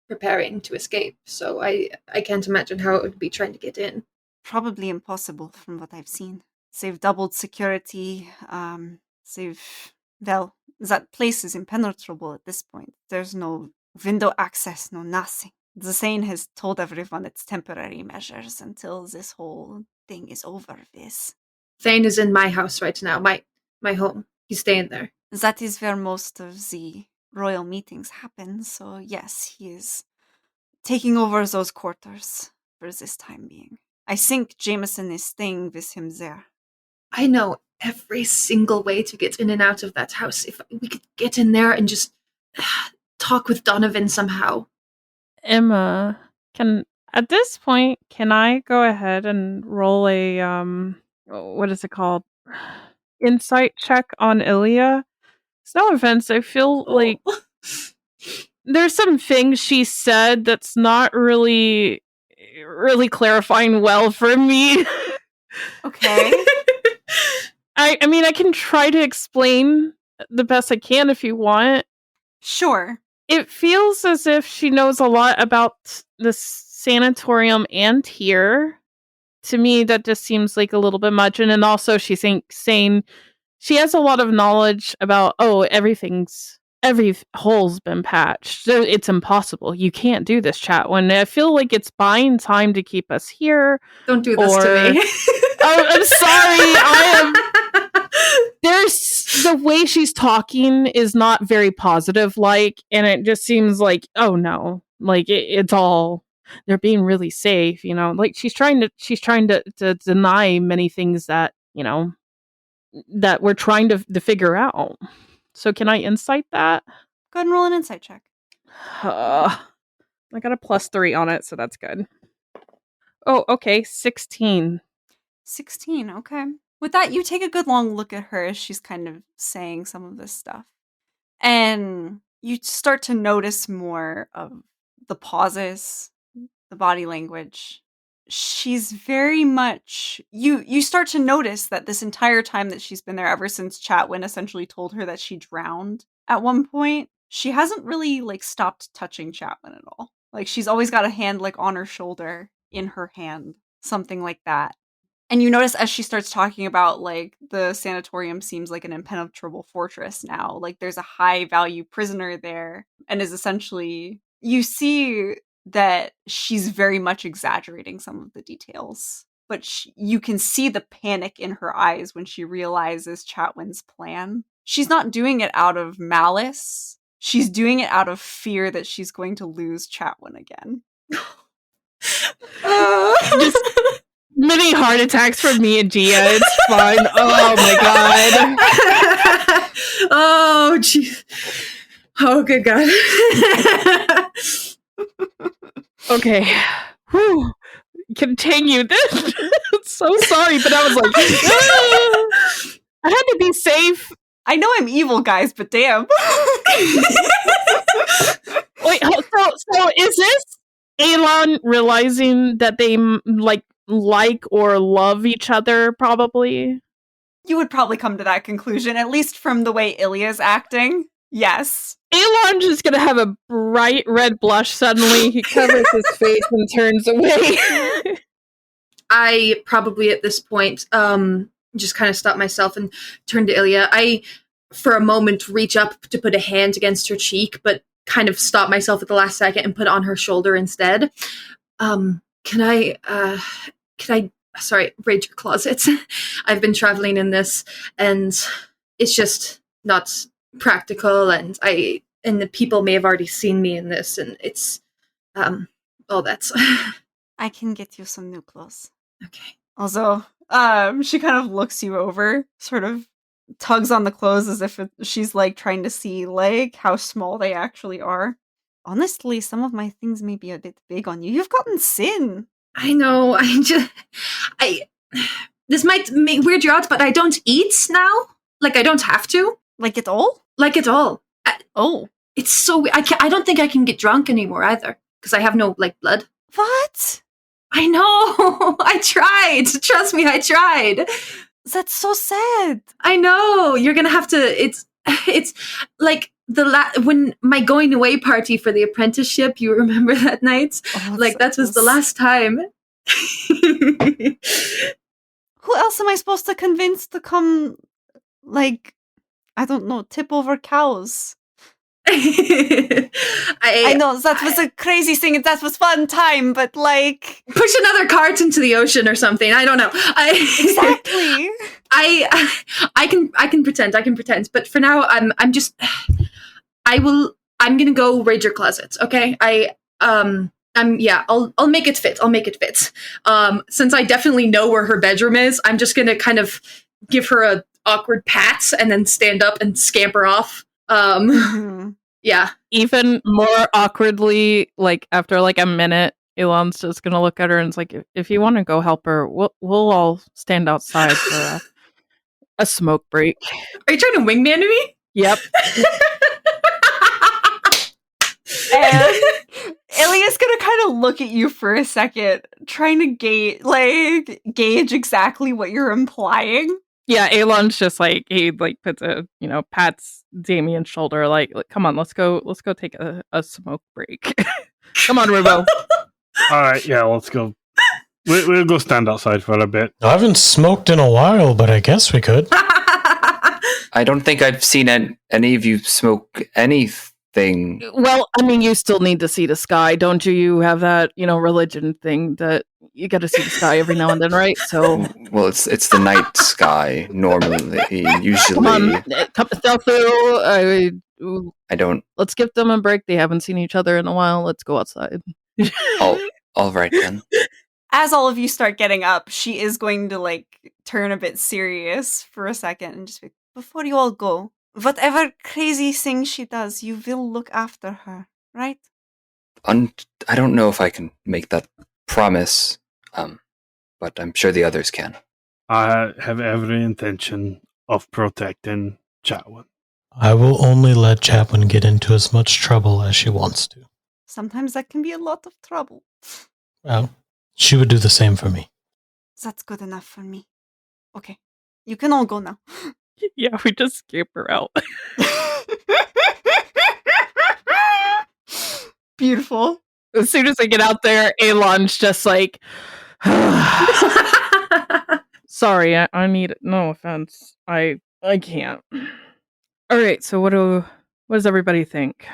preparing to escape, so I can't imagine how it would be trying to get in. Probably impossible from what I've seen. They've doubled security. That place is impenetrable at this point. There's no window access, no nothing. The Thane has told everyone it's temporary measures until this whole thing is over with. Thane is in my house right now, my home. He's staying there. That is where most of the royal meetings happen, so yes, he is taking over those quarters for this time being. I think Jameson is staying with him there. I know every single way to get in and out of that house. If we could get in there and just talk with Donovan somehow. Emma, at this point, can I go ahead and roll a what is it called? Insight check on Ilya? It's no offense, I feel like there's some things she said that's not really clarifying well for me. Okay. I mean, I can try to explain the best I can if you want. Sure. It feels as if she knows a lot about the sanatorium and here. To me, that just seems like a little bit much. And then also she's saying she has a lot of knowledge about, every hole's been patched. So it's impossible. You can't do this, Chatwin. I feel like it's buying time to keep us here. Don't do this to me. Oh, I'm sorry. There's the way she's talking is not very positive, and it just seems like, oh no, it's all they're being really safe, she's trying to deny many things that that we're trying to figure out. So can I insight that? Go ahead and roll an insight check. I got a +3 on it, so that's good. Oh, okay, 16. 16, okay. With that, you take a good long look at her as she's kind of saying some of this stuff. And you start to notice more of the pauses, the body language. She's very much... You start to notice that this entire time that she's been there, ever since Chatwin essentially told her that she drowned at one point, she hasn't really, stopped touching Chatwin at all. She's always got a hand, on her shoulder, in her hand, something like that. And you notice as she starts talking about, the sanatorium seems like an impenetrable fortress now. There's a high-value prisoner there, and is essentially... You see that she's very much exaggerating some of the details. But you can see the panic in her eyes when she realizes Chatwin's plan. She's not doing it out of malice. She's doing it out of fear that she's going to lose Chatwin again. Just mini heart attacks for me and Gia. It's fine. Oh my god. Oh, jeez. Oh, good god. Okay. Whew. Continue this. So sorry, but I was like, I had to be safe. I know I'm evil, guys, but damn. Wait, so is this Elon realizing that they like or love each other, probably? You would probably come to that conclusion, at least from the way Ilya's acting. Yes. Elon just gonna have a bright red blush suddenly. He covers his face and turns away. I probably at this point just kind of stop myself and turn to Ilya. I, for a moment, reach up to put a hand against her cheek, but kind of stop myself at the last second and put it on her shoulder instead. Can I raid your closet? I've been traveling in this, and it's just not practical, and the people may have already seen me in this, and it's that's I can get you some new clothes. okay. Also, she kind of looks you over, sort of tugs on the clothes as if she's like trying to see like how small they actually are. Honestly, some of my things may be a bit big on you. You've gotten sin. I know. This might weird you out, but I don't eat now. Like I don't have to. Like it all? Like at all. Oh. It's so I don't think I can get drunk anymore either because I have no like blood. What? I know. I tried. Trust me, I tried. That's so sad. I know. You're gonna have to. It's like when my going away party for the apprenticeship. You remember that night? Oh, like that was the last time. Who else am I supposed to convince to come? Like, I don't know, tip over cows. I know that was a crazy thing and that was fun time, but like push another cart into the ocean or something. I don't know. Exactly. I can pretend. But for now, I'm gonna go raid your closet. Okay. I'll make it fit. I'll make it fit. Since I definitely know where her bedroom is, I'm just gonna kind of give her a awkward pat and then stand up and scamper off. Yeah. Even more awkwardly, like after like a minute, Elon's just gonna look at her and it's like, if you want to go help her, we'll all stand outside for a smoke break. Are you trying to wingman me? Yep. And Ilya's gonna kind of look at you for a second, trying to gauge exactly what you're implying. Yeah, Elon's just like he like puts pats Damien's shoulder like come on, let's go take a smoke break. Come on, Rubo. All right, yeah, let's go. We'll go stand outside for a bit. I haven't smoked in a while, but I guess we could. I don't think I've seen any of you smoke anything. Well, I mean, you still need to see the sky, don't you? You have that, religion thing that you got to see the sky every now and then, right? So, well, it's the night sky normally. Usually, come on, tell through. I don't. Let's give them a break. They haven't seen each other in a while. Let's go outside. All right then. As all of you start getting up, she is going to turn a bit serious for a second and just be, before you all go, whatever crazy thing she does, you will look after her, right? I don't know if I can make that promise, but I'm sure the others can. I have every intention of protecting Chatwin. I will only let Chatwin get into as much trouble as she wants to. Sometimes that can be a lot of trouble. Well, she would do the same for me. That's good enough for me. Okay, you can all go now. Yeah, we just skip her out. Beautiful. As soon as I get out there, Elon's just like, sorry, I need it. No offense. I can't. All right, so what does everybody think?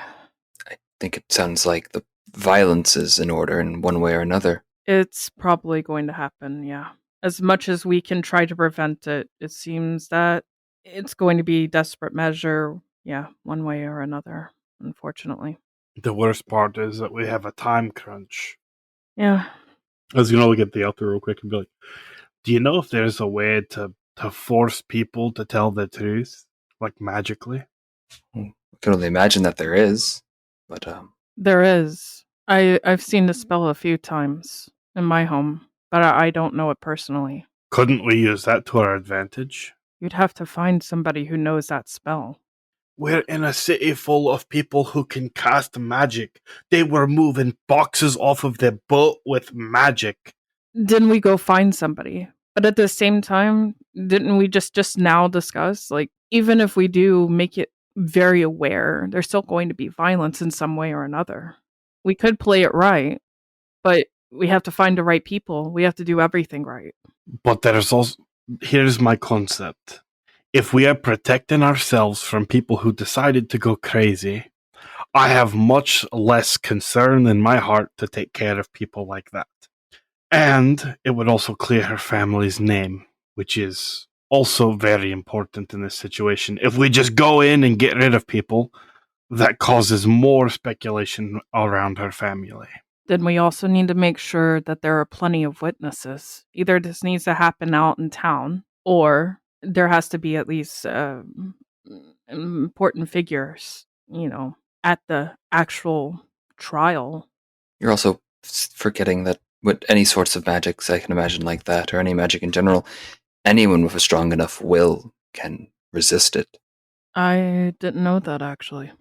I think it sounds like the violence is in order in one way or another. It's probably going to happen, yeah. As much as we can try to prevent it, it seems that it's going to be desperate measure, yeah, one way or another, unfortunately. The worst part is that we have a time crunch. Yeah. I was going to look at the author real quick and be like, do you know if there's a way to force people to tell the truth, like magically? I can only imagine that there is, but There is. I've seen the spell a few times in my home, but I don't know it personally. Couldn't we use that to our advantage? You'd have to find somebody who knows that spell. We're in a city full of people who can cast magic. They were moving boxes off of their boat with magic. Didn't we go find somebody? But at the same time, didn't we just now discuss, even if we do make it very aware, there's still going to be violence in some way or another. We could play it right, but we have to find the right people. We have to do everything right. But there's also... Here's my concept. If we are protecting ourselves from people who decided to go crazy, I have much less concern in my heart to take care of people like that. And it would also clear her family's name, which is also very important in this situation. If we just go in and get rid of people, that causes more speculation around her family. Then we also need to make sure that there are plenty of witnesses. Either this needs to happen out in town, or there has to be at least important figures, at the actual trial. You're also forgetting that with any sorts of magics I can imagine like that, or any magic in general, anyone with a strong enough will can resist it. I didn't know that, actually.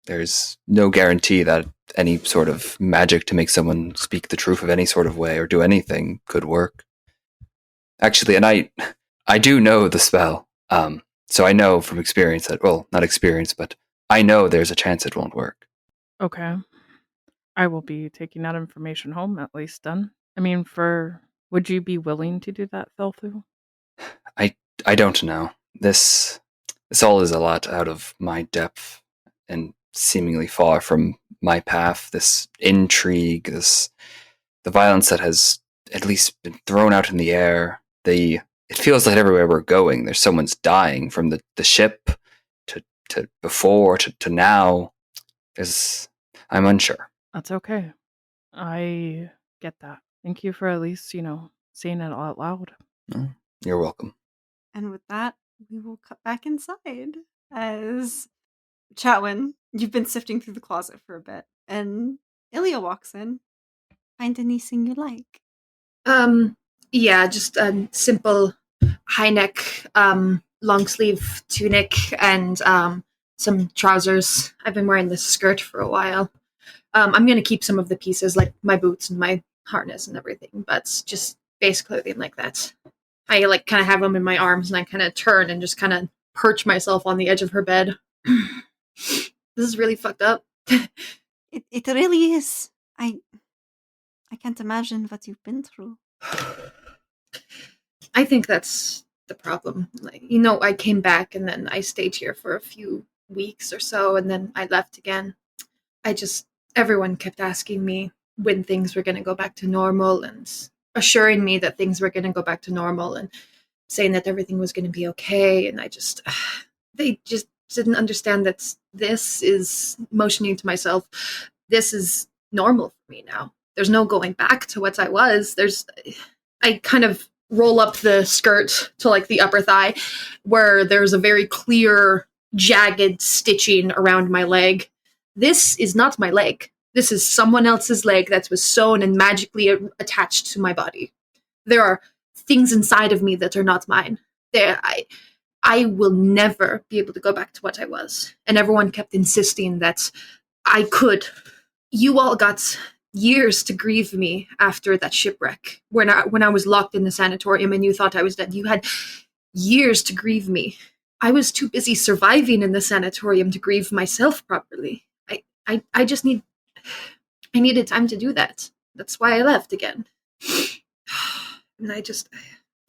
There's no guarantee that any sort of magic to make someone speak the truth of any sort of way or do anything could work. Actually, and I do know the spell, so I know from experience that, well, not experience, but I know there's a chance it won't work. Okay. I will be taking that information home, at least, then. I mean, would you be willing to do that, Felthu? I don't know. This all is a lot out of my depth and seemingly far from my path. This intrigue, the violence that has at least been thrown out in the air. It feels like everywhere we're going, there's someone's dying, from the ship to before to now. I'm unsure. That's okay. I get that. Thank you for at least, saying it out loud. You're welcome. And with that, we will cut back inside as Chatwin, you've been sifting through the closet for a bit, and Ilya walks in. Find anything you like? Yeah, just a simple high neck, long sleeve tunic and some trousers. I've been wearing this skirt for a while. I'm gonna keep some of the pieces, like my boots and my harness and everything, but just base clothing like that. I kind of have them in my arms, and I kind of turn and just kind of perch myself on the edge of her bed. This is really fucked up. It really is. I can't imagine what you've been through. I think that's the problem. I came back and then I stayed here for a few weeks or so, and then I left again. Everyone kept asking me when things were going to go back to normal and assuring me that things were going to go back to normal and saying that everything was going to be okay. And they just didn't understand that this is motioning to myself. This is normal for me now. There's no going back to what I was. I kind of roll up the skirt to the upper thigh, where there's a very clear, jagged stitching around my leg. This is not my leg. This is someone else's leg that was sewn and magically attached to my body. There are things inside of me that are not mine. I will never be able to go back to what I was. And everyone kept insisting that I could. You all got years to grieve me after that shipwreck. When I was locked in the sanatorium and you thought I was dead, you had years to grieve me. I was too busy surviving in the sanatorium to grieve myself properly. I needed time to do that. That's why I left again. And I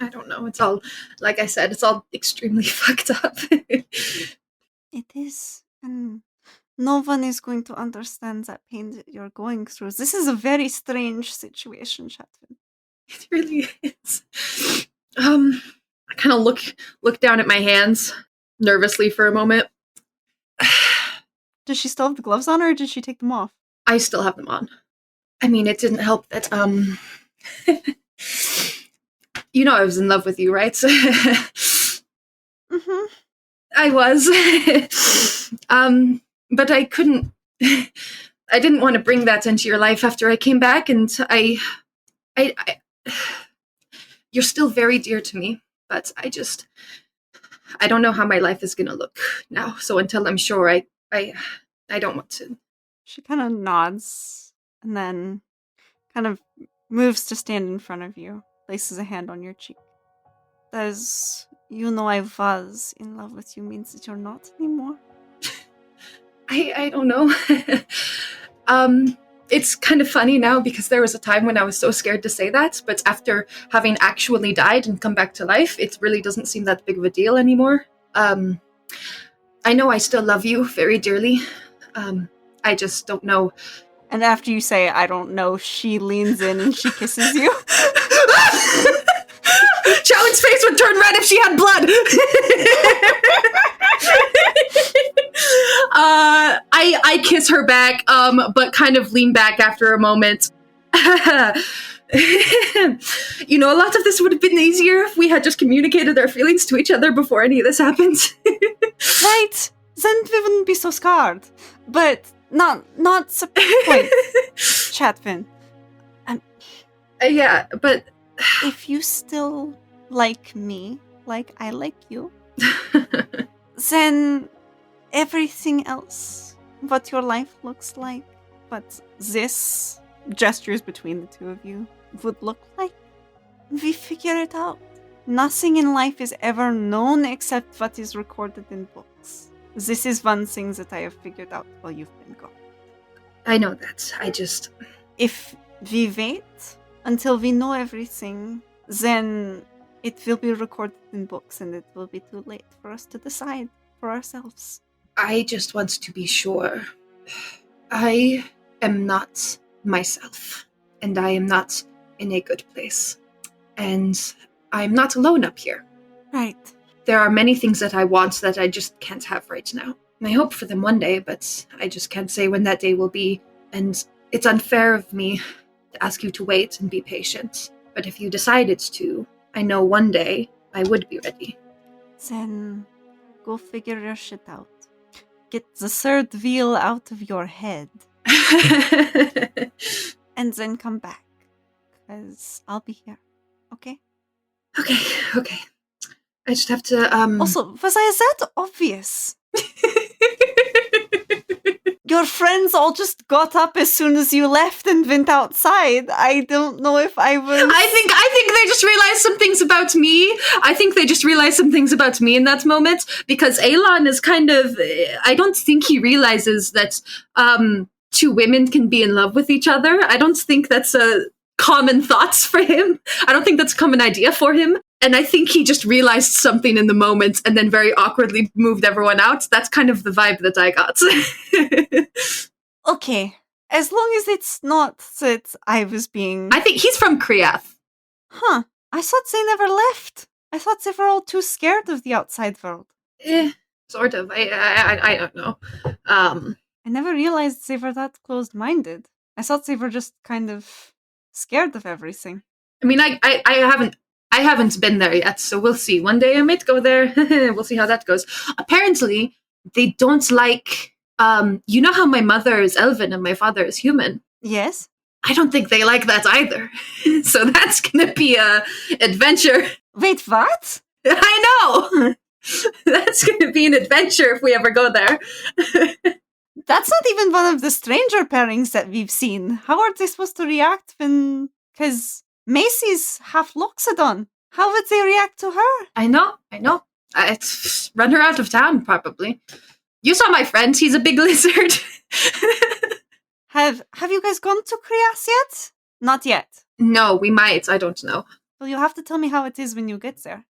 don't know. It's all, like I said, it's all extremely fucked up. It is. And no one is going to understand that pain that you're going through. This is a very strange situation, Chatwin. It really is. I kind of look down at my hands nervously for a moment. Does she still have the gloves on, or did she take them off? I still have them on. I mean, it didn't help that, you know I was in love with you, right? Mm-hmm. I was. But I couldn't... I didn't want to bring that into your life after I came back, and I you're still very dear to me, but I don't know how my life is going to look now, so until I'm sure, I don't want to. She kind of nods and then kind of moves to stand in front of you, places a hand on your cheek. Does you know I was in love with you means that you're not anymore? I don't know. It's kind of funny now because there was a time when I was so scared to say that, but after having actually died and come back to life, it really doesn't seem that big of a deal anymore. I know I still love you very dearly. I just don't know. And after you say, I don't know, she leans in and she kisses you. Chatwin's face would turn red if she had blood. I kiss her back, but kind of lean back after a moment. You know, a lot of this would have been easier if we had just communicated our feelings to each other before any of this happened. Right. Then we wouldn't be so scarred. But not point, Chatwin. Yeah, but If you still like me, like I like you, then everything else, what your life looks like, what this gestures between the two of you would look like, we figure it out. Nothing in life is ever known except what is recorded in books. This is one thing that I have figured out while you've been gone. I know that. I just... If we wait until we know everything, then it will be recorded in books and it will be too late for us to decide for ourselves. I just want to be sure. I am not myself, and I am not in a good place. And I'm not alone up here. Right. There are many things that I want that I just can't have right now. And I hope for them one day, but I just can't say when that day will be. And it's unfair of me to ask you to wait and be patient. But if you decided to, I know one day I would be ready. Then go figure your shit out. Get the third wheel out of your head and then come back. Because I'll be here. Okay? Okay. I just have to, Also, was I that obvious? Your friends all just got up as soon as you left and went outside. I don't know if I was... I think they just realized some things about me. I think they just realized some things about me in that moment, because Elon is kind of... I don't think he realizes that two women can be in love with each other. I don't think that's a common thoughts for him. I don't think that's a common idea for him. And I think he just realized something in the moment and then very awkwardly moved everyone out. That's kind of the vibe that I got. Okay. As long as it's not that I was being... I think he's from Kriath. Huh. I thought they never left. I thought they were all too scared of the outside world. Sort of. I don't know. I never realized they were that closed-minded. I thought they were just kind of scared of everything. I mean, I haven't been there yet, so we'll see. One day I might go there. We'll see how that goes. Apparently, they don't like... you know how my mother is elven and my father is human? Yes? I don't think they like that either. So that's gonna be a adventure. Wait, what? I know! That's gonna be an adventure if we ever go there. That's not even one of the stranger pairings that we've seen. How are they supposed to react when... Because Macy's half Loxodon. How would they react to her? I know. It's run her out of town, probably. You saw my friend, he's a big lizard. Have you guys gone to Krias yet? Not yet. No, we might, I don't know. Well, you'll have to tell me how it is when you get there.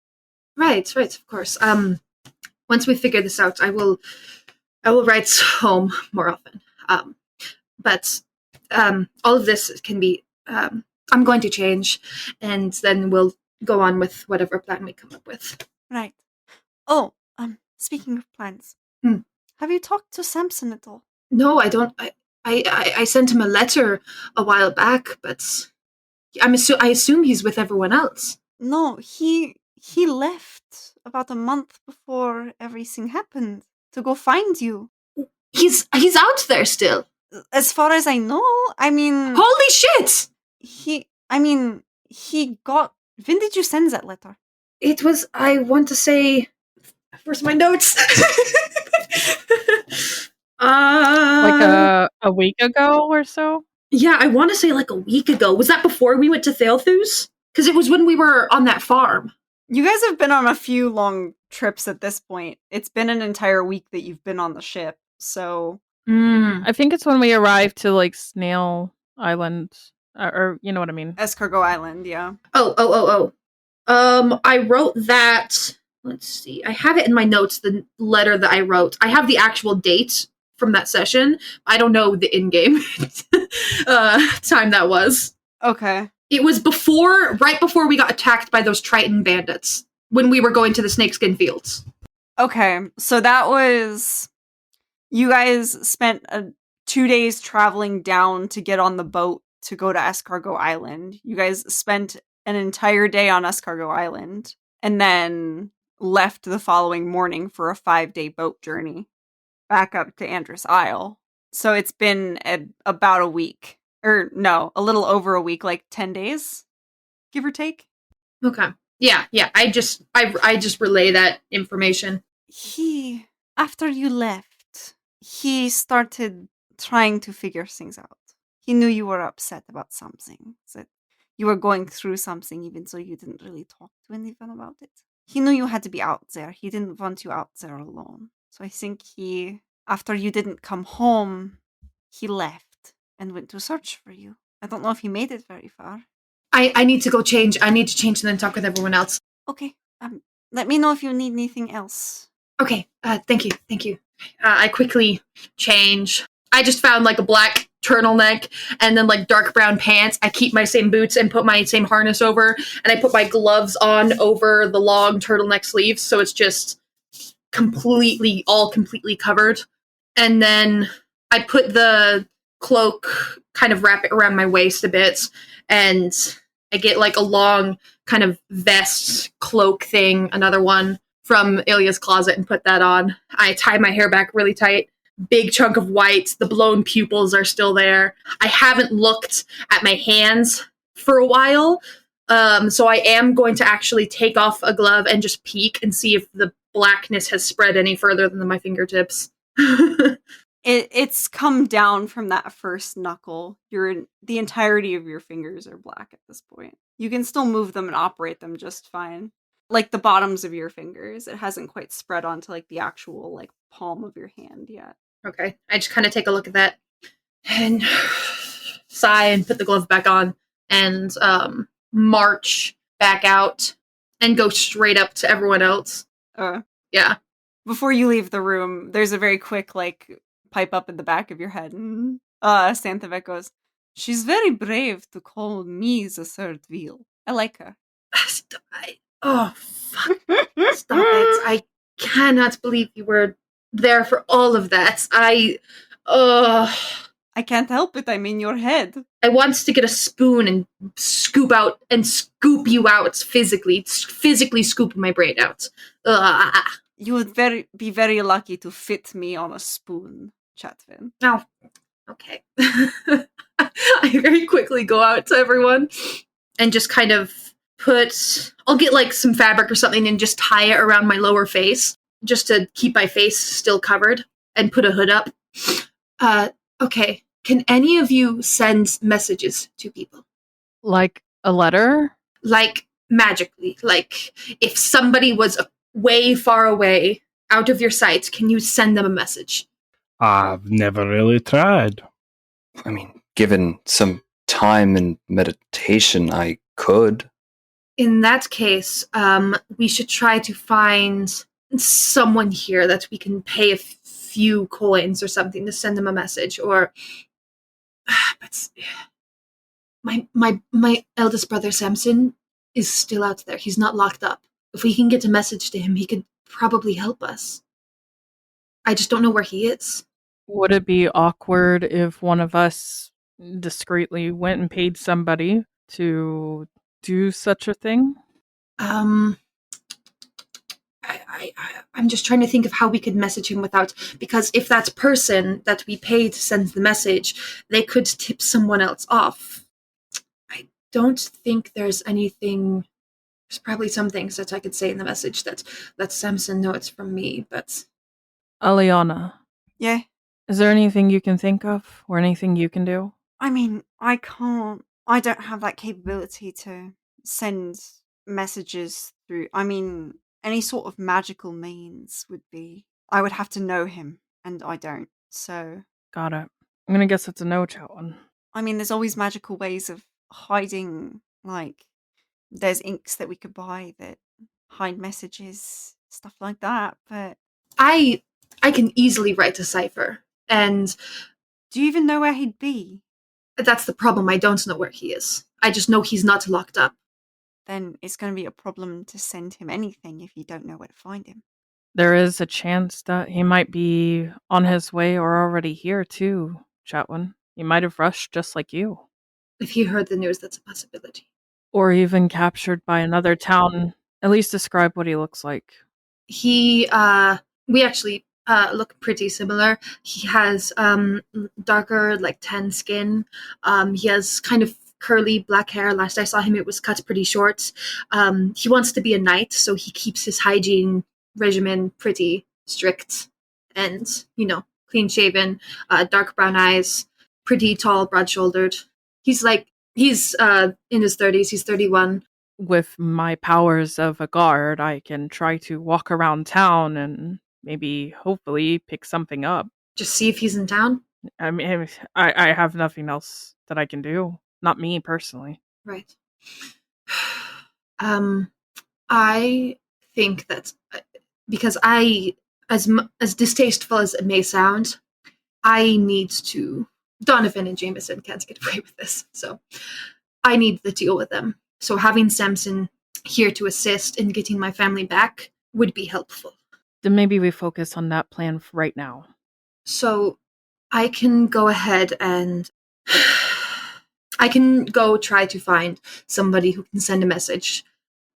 Right, of course. Once we figure this out, I will write home more often. But all of this can be... I'm going to change, and then we'll go on with whatever plan we come up with. Right. Oh, speaking of plans, have you talked to Samson at all? No, I don't. I sent him a letter a while back, but I assume he's with everyone else. No, he left about a month before everything happened to go find you. He's out there still. As far as I know, I mean... Holy shit! He got... When did you send that letter? It was, I want to say... Where's my notes? Like a week ago or so? Yeah, I want to say like a week ago. Was that before we went to Thalethus? Because it was when we were on that farm. You guys have been on a few long trips at this point. It's been an entire week that you've been on the ship, so... I think it's when we arrived to like Snail Island. Or you know what I mean. Escargot Island, yeah. Oh. I wrote that. Let's see. I have it in my notes, the letter that I wrote. I have the actual date from that session. I don't know the in-game time that was. Okay. It was right before we got attacked by those Triton bandits, when we were going to the Snakeskin Fields. Okay, so that was... You guys spent 2 days traveling down to get on the boat to go to Escargot Island. You guys spent an entire day on Escargot Island, and then left the following morning for a 5-day boat journey back up to Andriis Isle. So it's been about a week. Or no, a little over a week, like 10 days, give or take. Okay. Yeah. I just relay that information. After you left, he started trying to figure things out. He knew you were upset about something, that you were going through something even though you didn't really talk to anyone about it. He knew you had to be out there. He didn't want you out there alone. So I think after you didn't come home, he left and went to search for you. I don't know if he made it very far. I need to go change. I need to change and then talk with everyone else. Okay. Let me know if you need anything else. Okay. Thank you. I quickly change. I just found like a black turtleneck and then like dark brown pants. I keep my same boots and put my same harness over, and I put my gloves on over the long turtleneck sleeves, so it's just completely covered. And then I put the cloak, kind of wrap it around my waist a bit, and I get like a long kind of vest cloak thing, another one from Ilya's closet, and put that on. I tie my hair back really tight. Big chunk of white. The blown pupils are still there. I haven't looked at my hands for a while, so I am going to actually take off a glove and just peek and see if the blackness has spread any further than my fingertips. It's come down from that first knuckle. The entirety of your fingers are black at this point. You can still move them and operate them just fine. Like the bottoms of your fingers. It hasn't quite spread onto like the actual like palm of your hand yet. Okay. I just kind of take a look at that and sigh and put the glove back on and march back out and go straight up to everyone else. Yeah. Before you leave the room, there's a very quick like pipe up in the back of your head, and Santavek goes, "She's very brave to call me the third wheel. I like her." Oh, fuck. Stop it. I cannot believe you were there for all of that. I can't help it. I'm in your head. I want to get a spoon and scoop you out physically scoop my brain out. You would be very lucky to fit me on a spoon, Chatwin. Oh, okay. I very quickly go out to everyone and just kind of I'll get like some fabric or something and just tie it around my lower face just to keep my face still covered and put a hood up. Okay. Can any of you send messages to people? Like a letter? Like magically. Like if somebody was way far away, out of your sight, can you send them a message? I've never really tried. I mean, given some time and meditation, I could. In that case, we should try to find someone here that we can pay a few coins or something to send them a message. Or, but my eldest brother Samson is still out there. He's not locked up. If we can get a message to him, he could probably help us. I just don't know where he is. Would it be awkward if one of us discreetly went and paid somebody to do such a thing? I'm just trying to think of how we could message him without, because if that person that we pay to send the message, they could tip someone else off. I don't think there's anything. There's probably some things that I could say in the message that let Samson know it's from me, but... Aliana. Yeah? Is there anything you can think of, or anything you can do? I mean, I don't have that capability to send messages through. I mean, any sort of magical means would be... I would have to know him, and I don't, so... Got it. I'm gonna guess it's a no, Chatwin. I mean, there's always magical ways of hiding, like... There's inks that we could buy that hide messages, stuff like that, but... I can easily write a cipher, and... Do you even know where he'd be? That's the problem, I don't know where he is. I just know he's not locked up. Then it's going to be a problem to send him anything if you don't know where to find him. There is a chance that he might be on his way or already here too, Chatwin. He might have rushed just like you. If he heard the news, that's a possibility. Or even captured by another town. At least describe what he looks like. We actually look pretty similar. He has darker, like tan skin. He has kind of curly black hair. Last I saw him, it was cut pretty short. He wants to be a knight, so he keeps his hygiene regimen pretty strict and, clean shaven, dark brown eyes, pretty tall, broad shouldered. He's in his 30s. He's 31. With my powers of a guard, I can try to walk around town and maybe, hopefully, pick something up. Just see if he's in town? I mean, I have nothing else that I can do. Not me, personally. Right. I think that because as distasteful as it may sound, I need to. Donovan and Jameson can't get away with this, so I need to deal with them. So having Samson here to assist in getting my family back would be helpful. Then maybe we focus on that plan for right now. So I can go ahead and I can go try to find somebody who can send a message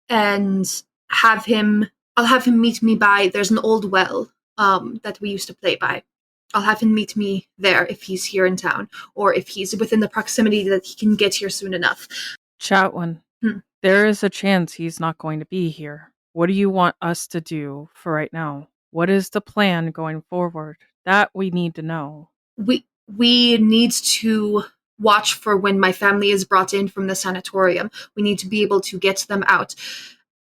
and I'll have him meet me by, there's an old well that we used to play by. I'll have him meet me there if he's here in town, or if he's within the proximity that he can get here soon enough. Chatwin, there is a chance he's not going to be here. What do you want us to do for right now? What is the plan going forward? That we need to know. We need to watch for when my family is brought in from the sanatorium. We need to be able to get them out,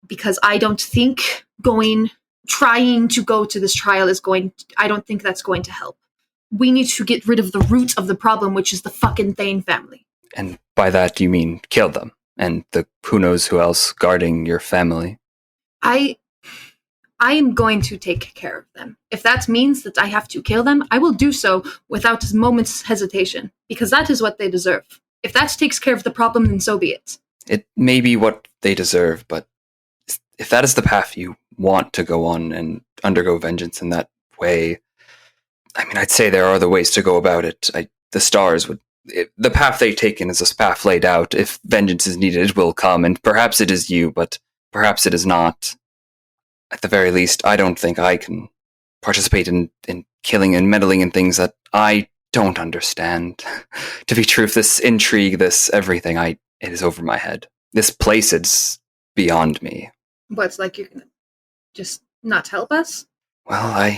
because I don't think trying to go to this trial I don't think that's going to help. We need to get rid of the root of the problem, which is the fucking Thane family. And by that, you mean kill them, and the who knows who else guarding your family. I am going to take care of them. If that means that I have to kill them, I will do so without a moment's hesitation, because that is what they deserve. If that takes care of the problem, then so be it. It may be what they deserve, but if that is the path you want to go on and undergo vengeance in that way, I mean, I'd say there are other ways to go about it. The stars would... the path they've taken is a path laid out. If vengeance is needed, it will come, and perhaps it is you, but perhaps it is not. At the very least, I don't think I can participate in killing and meddling in things that I don't understand. To be truth, this intrigue, this everything, it is over my head. This place, it's beyond me. What's like you're gonna just not help us? Well,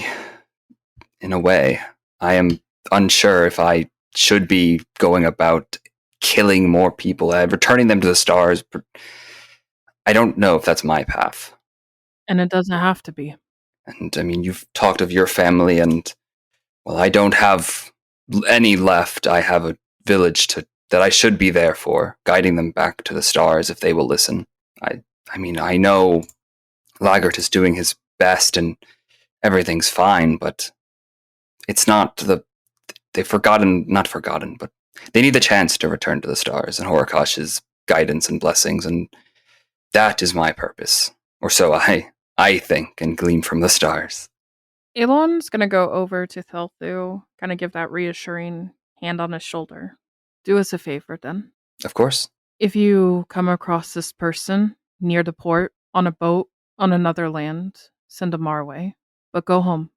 in a way, I am unsure if I should be going about killing more people, returning them to the stars. I don't know if that's my path. And it doesn't have to be. And I mean, you've talked of your family, and well, I don't have any left. I have a village that I should be there for, guiding them back to the stars if they will listen. I mean, I know Laggert is doing his best and everything's fine, but it's not they've not forgotten, but they need the chance to return to the stars and Horikosh's guidance and blessings, and that is my purpose. Or so I think and glean from the stars. Elon's gonna go over to Thelthu, kind of give that reassuring hand on his shoulder. Do us a favor, then. Of course. If you come across this person near the port, on a boat, on another land, send them our way. But go home.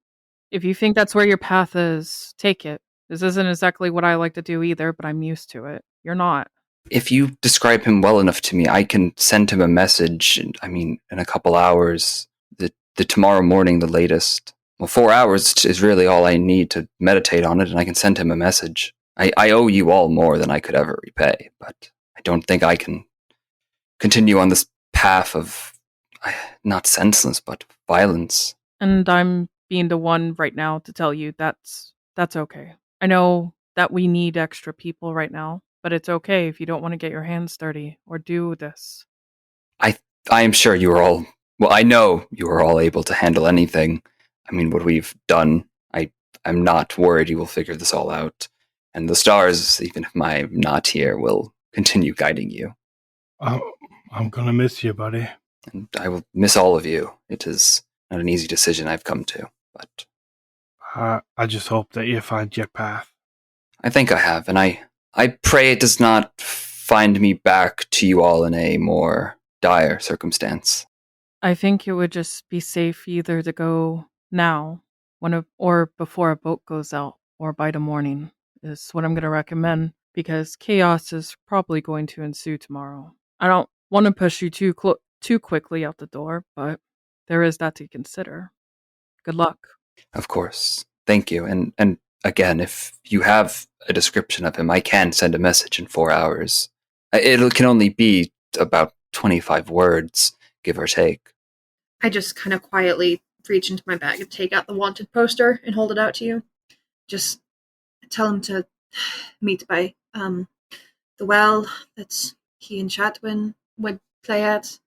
If you think that's where your path is, take it. This isn't exactly what I like to do either, but I'm used to it. You're not. If you describe him well enough to me, I can send him a message, in a couple hours. The tomorrow morning, the latest. Well, 4 hours is really all I need to meditate on it, and I can send him a message. I owe you all more than I could ever repay, but I don't think I can continue on this path of, not senseless, but violence. And I'm being the one right now to tell you that's okay. I know that we need extra people right now, but it's okay if you don't want to get your hands dirty or do this. I am sure you are all... Well, I know you are all able to handle anything. I mean, what we've done, I'm not worried you will figure this all out. And the stars, even if I'm not here, will continue guiding you. I'm gonna miss you, buddy. And I will miss all of you. It is not an easy decision I've come to, but I just hope that you find your path. I think I have, and I pray it does not find me back to you all in a more dire circumstance. I think it would just be safe either to go now, or before a boat goes out, or by the morning, is what I'm going to recommend, because chaos is probably going to ensue tomorrow. I don't want to push you too quickly out the door, but there is that to consider. Good luck. Of course. Thank you. And again, if you have a description of him, I can send a message in 4 hours. It can only be about 25 words, give or take. I just kind of quietly reach into my bag and take out the wanted poster and hold it out to you. Just tell him to meet by the well that's he and Chatwin would play at.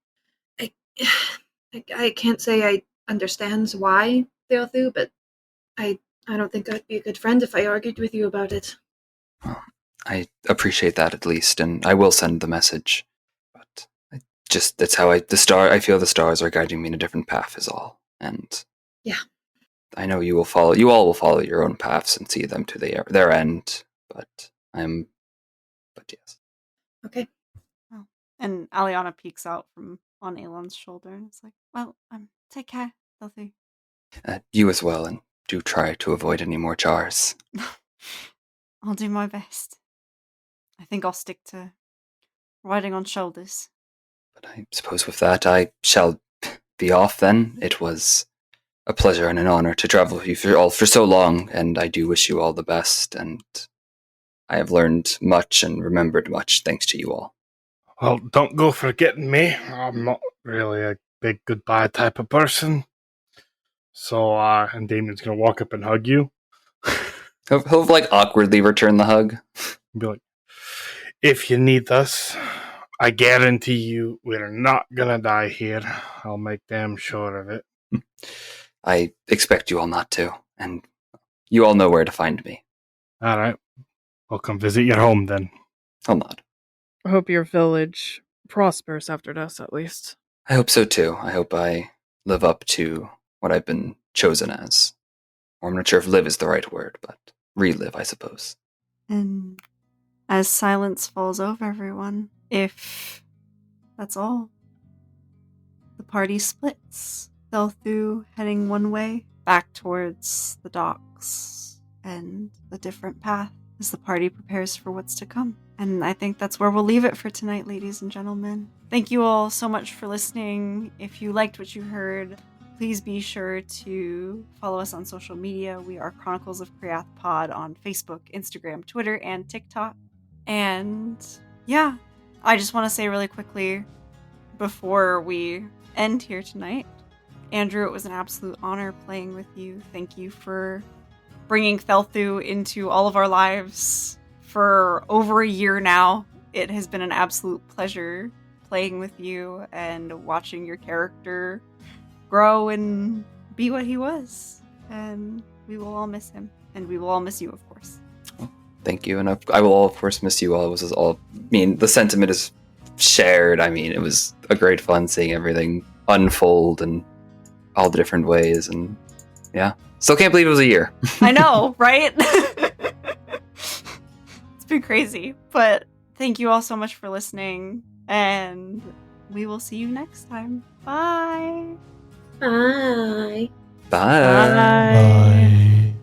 I can't say I understand why, Theothu, but I don't think I'd be a good friend if I argued with you about it. Well, I appreciate that at least, and I will send the message. But that's how I feel the stars are guiding me in a different path is all. And yeah, I know you all will follow your own paths and see them to their end, but yes. Okay. Oh. And Aliana peeks out from on Elon's shoulder and it's like, well, take care, Filthy. You as well, and do try to avoid any more jars. I'll do my best. I think I'll stick to riding on shoulders. But I suppose with that I shall be off then. It was a pleasure and an honor to travel with you for so long, and I do wish you all the best, and I have learned much and remembered much thanks to you all. Well, don't go forgetting me. I'm not really a big goodbye type of person. So, and Damien's gonna walk up and hug you. He'll like awkwardly return the hug. Be like, if you need us, I guarantee you we're not gonna die here. I'll make damn sure of it. I expect you all not to, and you all know where to find me. Alright. I'll come visit your home then. I'll nod. I hope your village prospers after this, at least. I hope so too. I hope I live up to what I've been chosen as. Or I'm not sure if live is the right word, but relive, I suppose. And as silence falls over everyone, if that's all, the party splits. Thelthu heading one way, back towards the docks, and a different path as the party prepares for what's to come. And I think that's where we'll leave it for tonight, ladies and gentlemen. Thank you all so much for listening. If you liked what you heard, please be sure to follow us on social media. We are Chronicles of Kriath Pod on Facebook, Instagram, Twitter, and TikTok. And yeah, I just want to say really quickly before we end here tonight, Andrew, it was an absolute honor playing with you. Thank you for bringing Thelthu into all of our lives for over a year now. It has been an absolute pleasure playing with you and watching your character grow and be what he was. And we will all miss him. And we will all miss you, of course. Thank you. And I will, of course, miss you all. It was all, I mean, the sentiment is shared. I mean, it was a great fun seeing everything unfold and all the different ways. And yeah, still can't believe it was a year. I know, right? It's been crazy. But thank you all so much for listening. And we will see you next time. Bye. Bye. Bye. Bye. Bye.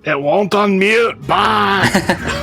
It won't unmute. Bye.